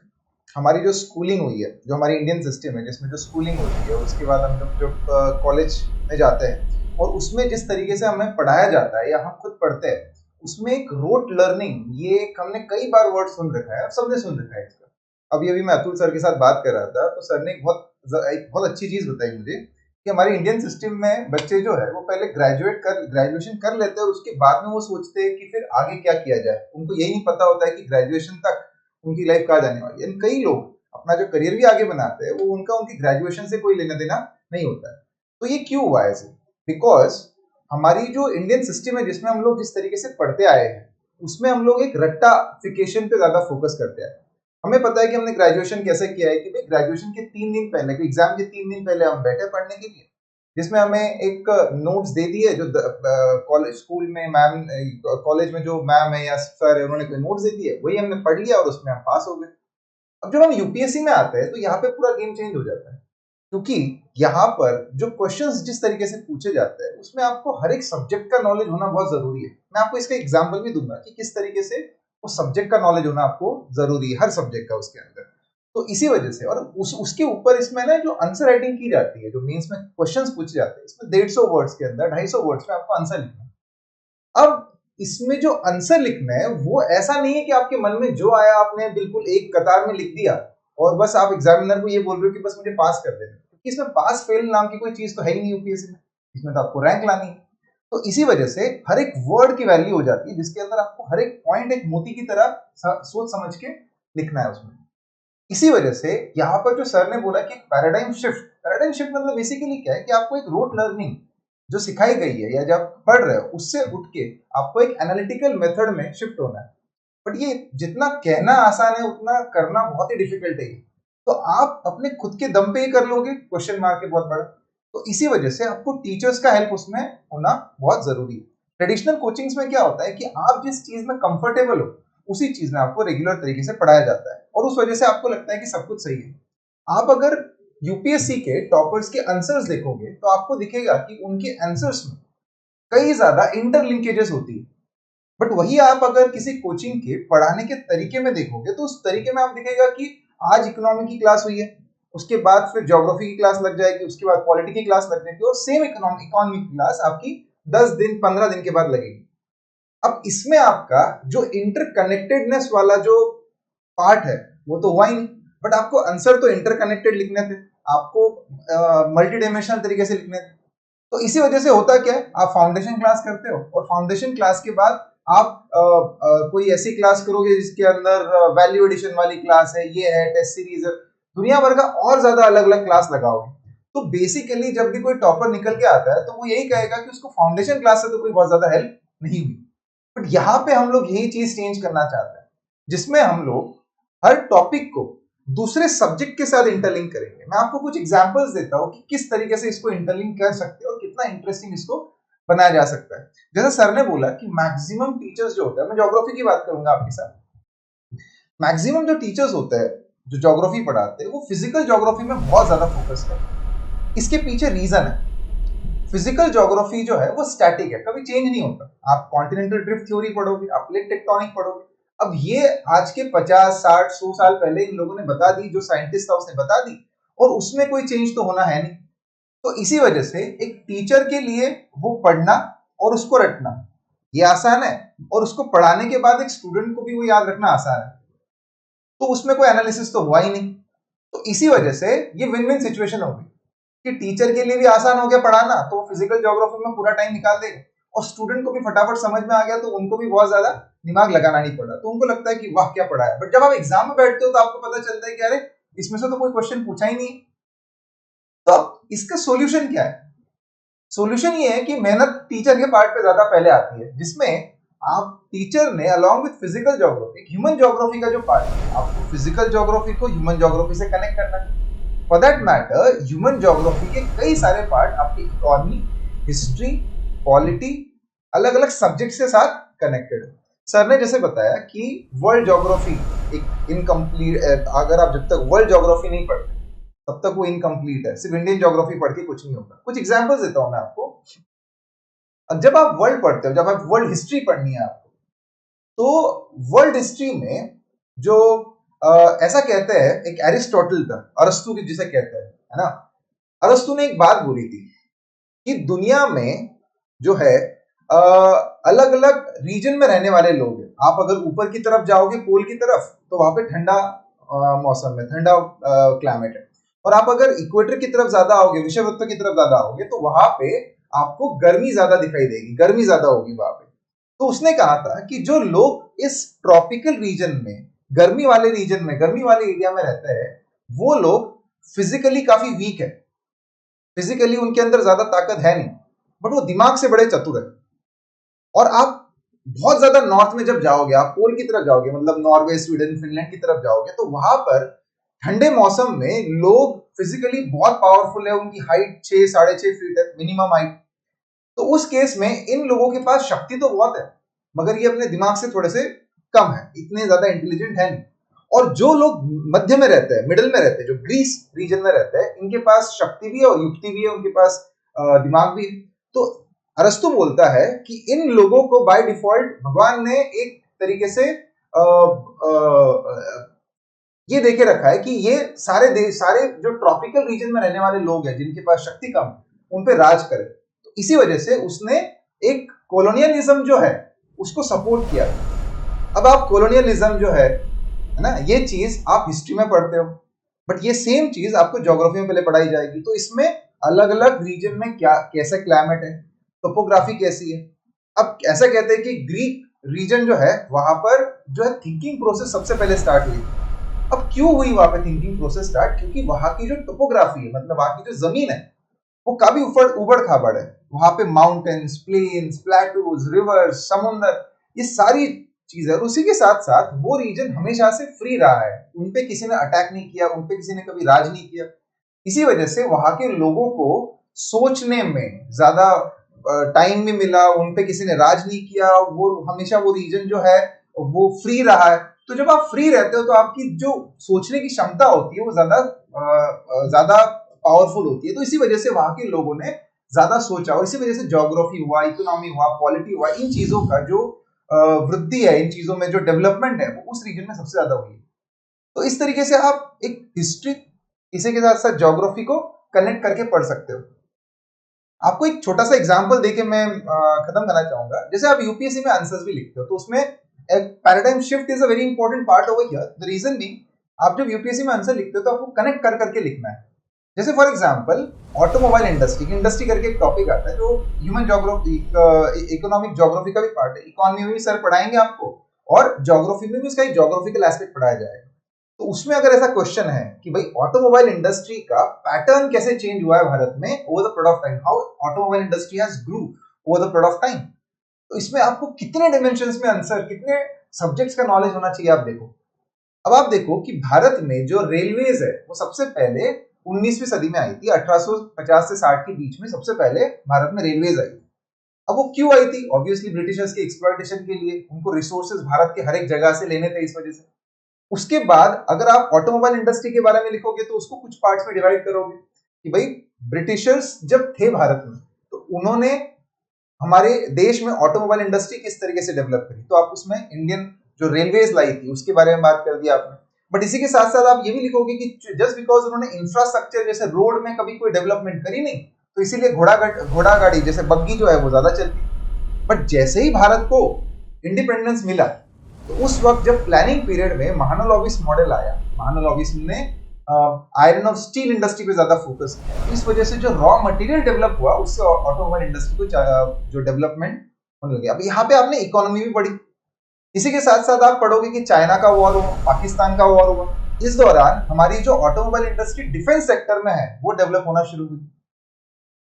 हमारी जो स्कूलिंग हुई है, जो हमारी इंडियन सिस्टम है जिसमें जो स्कूलिंग होती है, उसके बाद हम जब कॉलेज में जाते हैं और उसमें जिस तरीके से हमें पढ़ाया जाता है या हम खुद पढ़ते हैं, उसमें एक रोट लर्निंग, ये हमने कई बार वर्ड सुन रखा है, सबने सुन रखा है इसका। अभी मैं अतुल सर के साथ बात कर रहा था, तो सर ने एक बहुत अच्छी चीज़ बताई मुझे कि हमारे इंडियन सिस्टम में बच्चे जो है वो पहले ग्रेजुएशन कर लेते हैं, और उसके बाद में वो सोचते हैं कि फिर आगे क्या किया जाए। उनको यही नहीं पता होता है कि ग्रेजुएशन तक उनकी लाइफ कहाँ जाने वाली है। कई लोग अपना जो करियर भी आगे बनाते हैं, वो उनकी ग्रेजुएशन से कोई लेना देना नहीं होता है। तो ये क्यों हुआ ऐसे? बिकॉज हमारी जो इंडियन सिस्टम है जिसमें हम लोग जिस तरीके से पढ़ते आए हैं, उसमें हम लोग एक रट्टाफिकेशन पे ज्यादा फोकस करते हैं। हमें पता है कि हमने ग्रेजुएशन कैसे किया है कि भाई ग्रेजुएशन के 3 दिन पहले, एग्जाम के 3 दिन पहले हम बैठे पढ़ने के लिए, जिसमें हमें एक नोट्स दे दिए, जो कॉलेज स्कूल में मैम, कॉलेज में जो मैम है या सर है, उन्होंने कोई नोट्स दे दिए, वही हमने पढ़ लिया और उसमें हम पास हो गए। अब जब हम यूपीएससी में आते हैं तो यहाँ पे पूरा गेम चेंज हो जाता है, क्योंकि यहाँ पर जो क्वेश्चंस जिस तरीके से पूछे जाते हैं उसमें आपको हर एक सब्जेक्ट का नॉलेज होना बहुत जरूरी है। मैं आपको इसका एग्जांपल भी दूंगा कि किस तरीके से वो सब्जेक्ट का नॉलेज होना आपको जरूरी है, हर सब्जेक्ट का उसके अंदर। तो इसी वजह से, और उसके ऊपर इसमें ना जो आंसर राइटिंग की जाती है, जो मेंस में क्वेश्चंस पूछे जाते हैं, इसमें 150 वर्ड्स के अंदर 250 वर्ड्स में आपको आंसर लिखना है। अब इसमें जो आंसर लिखना है वो ऐसा नहीं है कि आपके मन में जो आया आपने बिल्कुल एक कतार में लिख दिया और बस आप एग्जामिनर को ये बोल रहे हो कि बस मुझे पास कर देना, क्योंकि इसमें पास फेल नाम की कोई चीज तो है ही नहीं यूपीएससी में। इसमें तो आपको रैंक लानी है। तो इसी वजह से हर एक वर्ड की वैल्यू हो जाती है, जिसके अंदर आपको हर एक पॉइंट एक मोती की तरह सोच समझ के लिखना है उसमें। इसी वजह से यहाँ पर जो सर ने बोला कि पैराडाइम शिफ्ट मतलब बेसिकली क्या है कि आपको एक रोट लर्निंग जो सिखाई गई है या जब पढ़ रहे हो उससे उठ के आपको एक एनालिटिकल मेथड में शिफ्ट होना है। बट ये जितना कहना आसान है उतना करना बहुत ही डिफिकल्ट है। तो आप अपने खुद के दम पे ही कर लोगे, क्वेश्चन मार्क है बहुत बड़ा। तो इसी वजह से आपको टीचर्स का हेल्प उसमें होना बहुत जरूरी है। ट्रेडिशनल कोचिंग्स में क्या होता है कि आप जिस चीज में कंफर्टेबल हो उसी चीज में आपको रेगुलर तरीके से पढ़ाया जाता है, और उस वजह से आपको लगता है कि सब कुछ सही है। आप अगर यूपीएससी के टॉपर्स के आंसर्स देखोगे तो आपको दिखेगा कि उनके आंसर्स में कई ज्यादा इंटरलिंकेजेस होती है। बट वही आप अगर किसी कोचिंग के पढ़ाने के तरीके में देखोगे तो उस तरीके में आप दिखेगा कि आज इकोनॉमी की क्लास हुई है, उसके बाद फिर ज्योग्राफी की क्लास लग जाएगी, उसके बाद पॉलिटी की क्लास लग जाएगी, और सेम इकोनॉमी की क्लास आपकी 10 दिन 15 दिन के बाद लगेगी। अब इसमें आपका जो इंटरकनेक्टेडनेस वाला जो पार्ट है वो तो हुआ ही नहीं, बट आपको आंसर तो इंटरकनेक्टेड लिखने थे, आपको मल्टी डायमेंशनल तरीके से लिखने थे। तो इसी वजह से होता क्या है, आप फाउंडेशन क्लास करते हो और फाउंडेशन क्लास के बाद आप कोई ऐसी क्लास करोगे जिसके अंदर वैल्यू एडिशन वाली क्लास है, ये है टेस्ट सीरीज है, दुनिया भर का और ज्यादा अलग अलग क्लास लगाओगे। तो बेसिकली जब भी कोई टॉपर निकल के आता है तो वो यही कहेगा कि उसको फाउंडेशन क्लास से तो कोई बहुत ज्यादा हेल्प नहीं हुई। बट यहाँ पे हम लोग यही चीज चेंज करना चाहते हैं, जिसमें हम लोग हर टॉपिक को दूसरे सब्जेक्ट के साथ इंटरलिंक करेंगे। मैं आपको कुछ एग्जांपल्स देता हूँ कि किस तरीके से इसको इंटरलिंक कर सकते हैं और कितना इंटरेस्टिंग इसको बनाया जा सकता है। जैसे सर ने बोला कि मैक्सिमम टीचर्स जो होता है, मैं ज्योग्राफी की बात करूंगा आपके साथ, मैक्सिमम जो टीचर्स होते हैं जो ज्योग्राफी पढ़ाते हैं वो फिजिकल ज्योग्राफी में बहुत ज्यादा फोकस करते हैं। इसके पीछे रीजन है, फिजिकल ज्योग्राफी जो है वो स्टैटिक है, कभी चेंज नहीं होता। आप कॉन्टिनेंटल ड्रिफ्ट थ्योरी पढ़ोगे, आप प्लेट टेक्टोनिक पढ़ोगे, अब ये आज के 50, 60, 100 साल पहले इन लोगों ने बता दी, जो साइंटिस्ट था उसने बता दी, और उसमें कोई चेंज तो होना है नहीं। तो इसी वजह से एक टीचर के लिए वो पढ़ना और उसको रटना ये आसान है, और उसको पढ़ाने के बाद एक स्टूडेंट को भी वो याद रखना आसान है। तो उसमें कोई एनालिसिस तो हुआ ही नहीं। तो इसी वजह से ये विन विन सिचुएशन हो गई कि टीचर के लिए भी आसान हो गया पढ़ाना, तो वो फिजिकल ज्योग्राफी में पूरा टाइम निकाल देगा, और स्टूडेंट को भी फटाफट समझ में आ गया, तो उनको भी बहुत ज्यादा दिमाग लगाना नहीं पड़ा, तो उनको लगता है कि वाह क्या पढ़ा है। बट जब आप एग्जाम में बैठते हो तो आपको पता चलता है कि अरे इसमें से तो कोई क्वेश्चन पूछा ही नहीं। तो अब इसका सॉल्यूशन क्या है? सॉल्यूशन ये है कि मेहनत टीचर के पार्ट पे ज्यादा पहले आती है, जिसमें आप टीचर ने along with physical geography, human geography का जो पार्ट है, आपको फिजिकल ज्योग्राफी को ह्यूमन ज्योग्राफी से कनेक्ट करना है। For that matter human geography के कई सारे पार्ट आपकी इकोनॉमी, हिस्ट्री, पॉलिटी, अलग अलग सब्जेक्ट्स के साथ कनेक्टेड है। सर ने जैसे बताया कि वर्ल्ड ज्योग्राफी एक इनकम्प्लीट, अगर आप जब तक वर्ल्ड ज्योग्राफी नहीं पढ़ते तब तक वो इनकम्प्लीट है, सिर्फ इंडियन ज्योग्राफी पढ़ के कुछ नहीं होगा। कुछ एग्जांपल्स देता हूं मैं आपको। जब आप वर्ल्ड पढ़ते हो, जब आप वर्ल्ड हिस्ट्री पढ़नी है आपको, तो वर्ल्ड हिस्ट्री में जो ऐसा कहते हैं, एक एरिस्टोटल था, अरस्तु जिसे कहते हैं, है ना, अरस्तु ने एक बात बोली थी कि दुनिया में जो है अलग अलग रीजन में रहने वाले लोग हैं। आप अगर ऊपर की तरफ जाओगे पोल की तरफ, तो वहां पे ठंडा मौसम है, ठंडा क्लाइमेट है, और आप अगर इक्वेटर की तरफ ज्यादा आओगे, विषुववृत्त की तरफ ज्यादा आओगे, तो वहां पे आपको गर्मी ज्यादा दिखाई देगी, गर्मी ज्यादा होगी वहां पे। तो उसने कहा था कि जो लोग इस ट्रॉपिकल रीजन में, गर्मी वाले रीजन में, गर्मी वाले एरिया में रहते हैं, वो लोग फिजिकली काफी वीक है, फिजिकली उनके अंदर ज्यादा ताकत है नहीं, बट वो दिमाग से बड़े चतुर है। और आप बहुत ज्यादा नॉर्थ में जब जाओगे, आप पोल की तरफ जाओगे, मतलब नॉर्वे, स्वीडन, फिनलैंड की तरफ जाओगे, तो वहां पर ठंडे मौसम में लोग फिजिकली बहुत पावरफुल है, उनकी हाइट 6, 6.5 फीट है मिनिमम हाइट। तो उस केस में इन लोगों के पास शक्ति तो बहुत है, मगर ये अपने दिमाग से थोड़े से कम है, इतने ज्यादा इंटेलिजेंट है नहीं। और जो लोग मध्य में रहते हैं, मिडिल में रहते हैं, जो ग्रीस रीजन में रहते हैं, इनके पास शक्ति भी है और युक्ति भी है, उनके पास दिमाग भी है। तो अरस्तु बोलता है कि इन लोगों को बाय डिफॉल्ट भगवान ने एक तरीके से ये देखे रखा है कि ये सारे जो ट्रॉपिकल रीजन में रहने वाले लोग हैं, जिनके पास शक्ति कम, उन पे राज करे। तो इसी वजह से उसने एक कॉलोनियलिज्म जो है उसको सपोर्ट किया। अब आप कॉलोनियलिज्म जो है ना, ये चीज आप हिस्ट्री में पढ़ते हो, बट ये सेम चीज आपको ज्योग्राफी में पहले पढ़ाई जाएगी। तो इसमें अलग अलग रीजन में क्या कैसा क्लाइमेट है, टोपोग्राफी कैसी है। अब ऐसा कहते हैं कि ग्रीक रीजन जो है वहां पर जो है थिंकिंग प्रोसेस सबसे पहले स्टार्ट हुई। अब क्यों हुई वहां पे थिंकिंग प्रोसेस स्टार्ट? क्योंकि वहां की जो टोपोग्राफी है, मतलब वहां की जो जमीन है, वो काफी उबड़ खाबड़ है। वहां पे माउंटेन्स, प्लेन्स, प्लेटूज, रिवर्स, समुंदर, ये सारी चीज है। और उसी के साथ साथ वो रीजन हमेशा से फ्री रहा है, उनपे किसी ने अटैक नहीं किया, उनपे किसी ने कभी राज नहीं किया। इसी वजह से वहां के लोगों को सोचने में ज्यादा टाइम भी मिला, उनपे किसी ने राज नहीं किया, वो हमेशा वो रीजन जो है वो फ्री रहा है। तो जब आप फ्री रहते हो तो आपकी जो सोचने की क्षमता होती है वो ज्यादा पावरफुल होती है। तो इसी वजह से वहां के लोगों ने ज्यादा सोचा, और इसी वजह से ज्योग्राफी हुआ, इकोनॉमी हुआ, पॉलिटी हुआ, इन चीजों का जो वृद्धि है, इन चीजों में जो डेवलपमेंट है, वो उस रीजन में सबसे ज्यादा हुई है। तो इस तरीके से आप एक हिस्ट्री, इसी के साथ साथ ज्योग्राफी को कनेक्ट करके पढ़ सकते हो। आपको एक छोटा सा एग्जांपल देके मैं खत्म करना चाहूंगा। जैसे आप यूपीएससी में आंसर्स भी लिखते हो, तो उसमें एक paradigm shift is a very important part over here. The reason being, आप जब यूपीएससी में आंसर लिखते हो तो आपको कनेक्ट कर करके लिखना है। जैसे फॉर एग्जांपल ऑटोमोबाइल इंडस्ट्री करके एक टॉपिक आता है, जो ह्यूमन ज्योग्राफी, इकोनॉमिक ज्योग्राफी का भी पार्ट है। इकोनॉमी में भी सर पढ़ाएंगे आपको, और ज्योग्राफी में भी उसका एक ज्योग्राफिकल एस्पेक्ट पढ़ाया जाएगा। तो उसमें अगर ऐसा क्वेश्चन है कि भाई ऑटोमोबाइल इंडस्ट्री का पैटर्न कैसे चेंज हुआ है भारत में over the period of time, how automobile industry has grew over the period of time, तो इसमें आपको कितने डिमेंशंस में आंसर, कितने सब्जेक्ट्स का नॉलेज होना चाहिए, आप देखो। अब आप देखो कि भारत में जो रेलवेज है वो सबसे पहले 19वीं सदी में आई थी। 1850 से 60 के बीच में सबसे पहले भारत में रेलवेज आई। अब वो क्यों आई थी? ऑब्वियसली ब्रिटिशर्स के एक्सप्लॉयटेशन के लिए, उनको रिसोर्सेज भारत के हर एक जगह से लेने थे, इस वजह से। उसके बाद अगर आप ऑटोमोबाइल इंडस्ट्री के बारे में लिखोगे तो उसको कुछ पार्ट्स में डिवाइड करोगे कि भाई ब्रिटिशर्स जब थे भारत में तो उन्होंने हमारे देश में ऑटोमोबाइल इंडस्ट्री किस तरीके से डेवलप करी, तो आप उसमें इंडियन जो रेलवेज लाई थी उसके बारे में बात कर दिया आपने। बट इसी के साथ साथ आप ये भी लिखोगे कि जस्ट बिकॉज उन्होंने इंफ्रास्ट्रक्चर जैसे रोड में कभी कोई डेवलपमेंट करी नहीं तो इसीलिए घोड़ा गाड़ी जैसे बग्गी जो है वो ज्यादा चलती। बट जैसे ही भारत को इंडिपेंडेंस मिला तो उस वक्त जब प्लानिंग पीरियड में महानोलॉबिस मॉडल आया, महानोलॉबिस ने आयरन और स्टील इंडस्ट्री पे ज्यादा फोकस किया। इस वजह से जो रॉ मटेरियल डेवलप हुआ उससे ऑटोमोबाइल इंडस्ट्री को जो डेवलपमेंट होने लगी। अब यहाँ पे आपने इकोनॉमी भी पढ़ी, इसी के साथ साथ आप पढ़ोगे कि चाइना का वॉर हुआ, पाकिस्तान का वॉर हुआ। इस दौरान हमारी जो ऑटोमोबाइल इंडस्ट्री डिफेंस सेक्टर में है वो डेवलप होना शुरू हुई।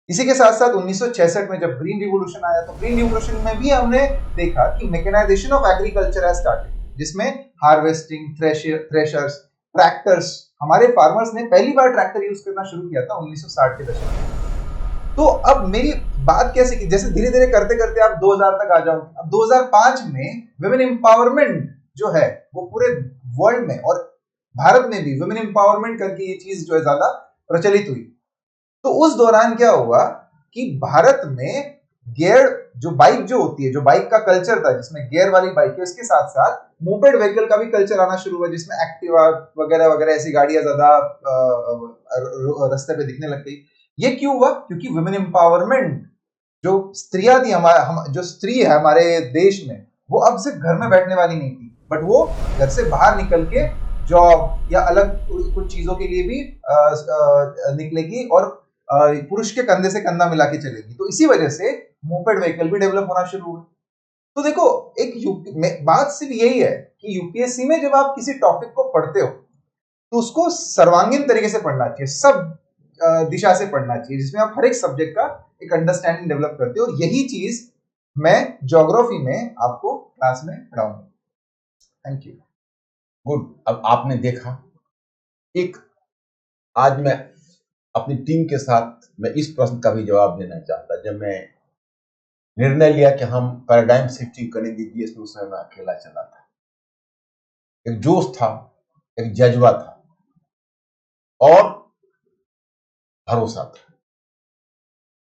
इसी के साथ साथ 1966 में जब ग्रीन रिवोल्यूशन आया तो ग्रीन रिवोल्यूशन में भी हमने देखा कि mechanization of agriculture has started, जिसमें हार्वेस्टिंग, थ्रेशर्स, ट्रैक्टर्स, हमारे फार्मर्स ने पहली बार ट्रैक्टर यूज करना शुरू किया था 1960 के दशक में। तो अब मेरी बात कैसे की, जैसे धीरे धीरे करते करते आप 2000 तक आ जाओ। अब 2005 में वुमेन एम्पावरमेंट जो है वो पूरे वर्ल्ड में और भारत में भी वुमेन एम्पावरमेंट करके ये चीज जो है ज्यादा प्रचलित हुई। तो उस दौरान क्या हुआ कि भारत में गियर जो बाइक जो होती है, जो बाइक का कल्चर था जिसमें गियर वाली बाइक है, उसके साथ साथ मोपेड व्हीकल का भी कल्चर आना शुरू हुआ, जिसमें एक्टिवा वगैरह वगैरह ऐसी गाड़ियां ज्यादा रास्ते पे दिखने लग गई। ये क्यों हुआ? क्योंकि वुमेन एम्पावरमेंट, जो स्त्रियां थी जो स्त्री है हमारे देश में, वो अब सिर्फ घर में बैठने वाली नहीं थी, बट वो घर से बाहर निकल के जॉब या अलग कुछ चीजों के लिए भी निकलेगी और पुरुष के कंधे से कंधा मिला के चलेगी। तो इसी वजह से मोपेड व्हीकल भी डेवलप होना शुरू हुए। तो देखो, एक बात सिर्फ यही है कि यूपीएससी में जब आप किसी टॉपिक को पढ़ते हो तो उसको सर्वांगीण तरीके से पढ़ना चाहिए, सब दिशा से पढ़ना चाहिए, जिसमें आप हर एक सब्जेक्ट का एक अंडरस्टैंडिंग डेवलप करते हो। और यही चीज मैं ज्योग्राफी में आपको क्लास में पढ़ाऊंगा। Thank you. गुड। अब आपने देखा, एक आज मैं अपनी टीम के साथ मैं इस प्रश्न का भी जवाब देना चाहता। जब मैं निर्णय लिया कि हम पैराडाइम शिफ्टिंग करेंगे जीएस में, उस समय मैं अकेला चला था। एक जोश था, एक जज्बा था और भरोसा था।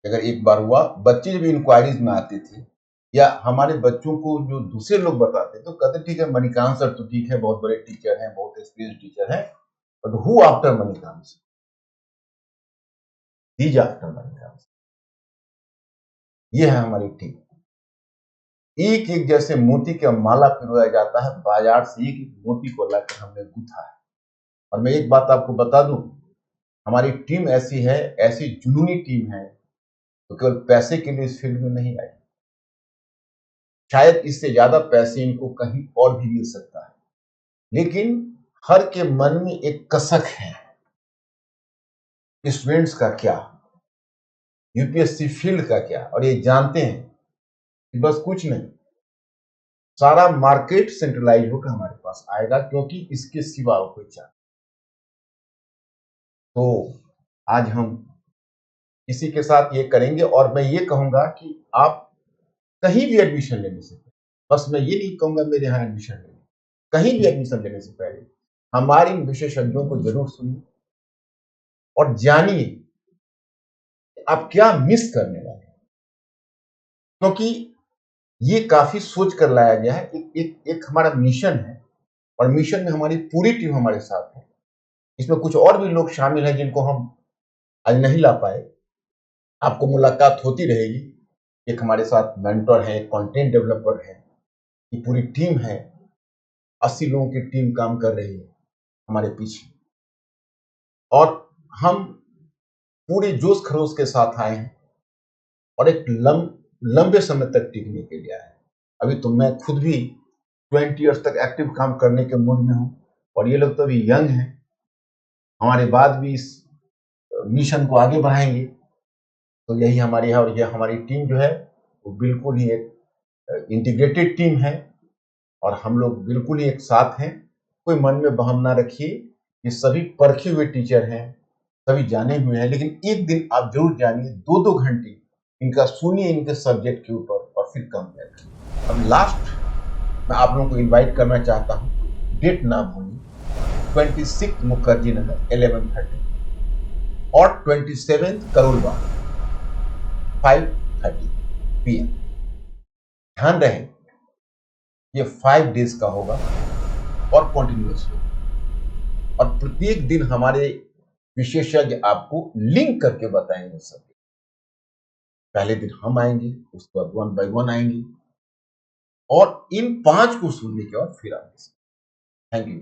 अगर एक बार हुआ, बच्चे जब इंक्वायरीज में आते थे या हमारे बच्चों को जो दूसरे लोग बताते तो कहते ठीक है मणिकांत सर तो ठीक है, बहुत बड़े टीचर हैं, बहुत एक्सपीरियंस टीचर हैं, but who after Manikant sir, these after Manikant sir. ये है हमारी टीम। एक एक जैसे मोती का माला पिरोया जाता है, बाजार से एक एक मोती को लाकर हमने गूंथा है। और मैं एक बात आपको बता दूं, हमारी टीम ऐसी है, ऐसी जुनूनी टीम है तो केवल पैसे के लिए इस फील्ड में नहीं आई। शायद इससे ज्यादा पैसे इनको कहीं और भी मिल सकता है, लेकिन हर के मन में एक कसक है, स्टूडेंट्स का क्या, यूपीएससी फील्ड का क्या। और ये जानते हैं कि बस कुछ नहीं, सारा मार्केट सेंट्रलाइज होकर हमारे पास आएगा, क्योंकि इसके सिवा और कोई चाह। तो आज हम इसी के साथ ये करेंगे। और मैं ये कहूंगा कि आप कहीं भी एडमिशन लेने से पहले, बस मैं ये नहीं कहूंगा मेरे यहाँ एडमिशन लेने, कहीं भी एडमिशन लेने से पहले हमारे इन विशेषज्ञों को जरूर सुनिए और जानिए आप क्या मिस करने वाले हैं, क्योंकि ये काफी सोच कर लाया गया है। एक हमारा मिशन है और मिशन में हमारी पूरी टीम हमारे साथ है। इसमें कुछ और भी लोग शामिल हैं जिनको हम आज नहीं ला पाए, आपको मुलाकात होती रहेगी। एक हमारे साथ मेंटर है, कंटेंट डेवलपर है, ये पूरी टीम है, 80 लोगों की टीम काम कर रही है हमारे पीछे, और हम पूरे जोश खरोश के साथ आए हैं और एक लंबे समय तक टिकने के लिए आए हैं। अभी तो मैं खुद भी 20 इयर्स तक एक्टिव काम करने के मूड में हूं और ये लोग तो अभी यंग हैं, हमारे बाद भी इस मिशन को आगे बढ़ाएंगे। तो यही हमारी है, और यह हमारी टीम जो है वो बिल्कुल ही एक इंटीग्रेटेड टीम है और हम लोग बिल्कुल ही एक साथ हैं। कोई मन में बहम ना रखिए, ये सभी परखे हुए टीचर हैं, सभी जाने हुए हैं, लेकिन एक दिन आप जरूर जानिए, 2-2 घंटे इनका सुनिए, इनके सब्जेक्ट के ऊपर, और फिर कंपेयर करिए। अब लास्ट मैं आप लोगों को इनवाइट करना चाहता हूँ, डेट ना भूलिए, 26 मुखर्जी नगर 11:30 और 27 करोल बाग 5:30 PM। ध्यान रहे ये 5 डेज का होगा और कंटिन्यूअस होगा और प्रत्येक दिन हमारे विशेषज्ञ आपको लिंक करके बताएंगे सब। पहले दिन हम आएंगे, उसके बाद 1 by 1 आएंगे और इन 5 को सुनने के बाद फिर आएंगे। Thank you.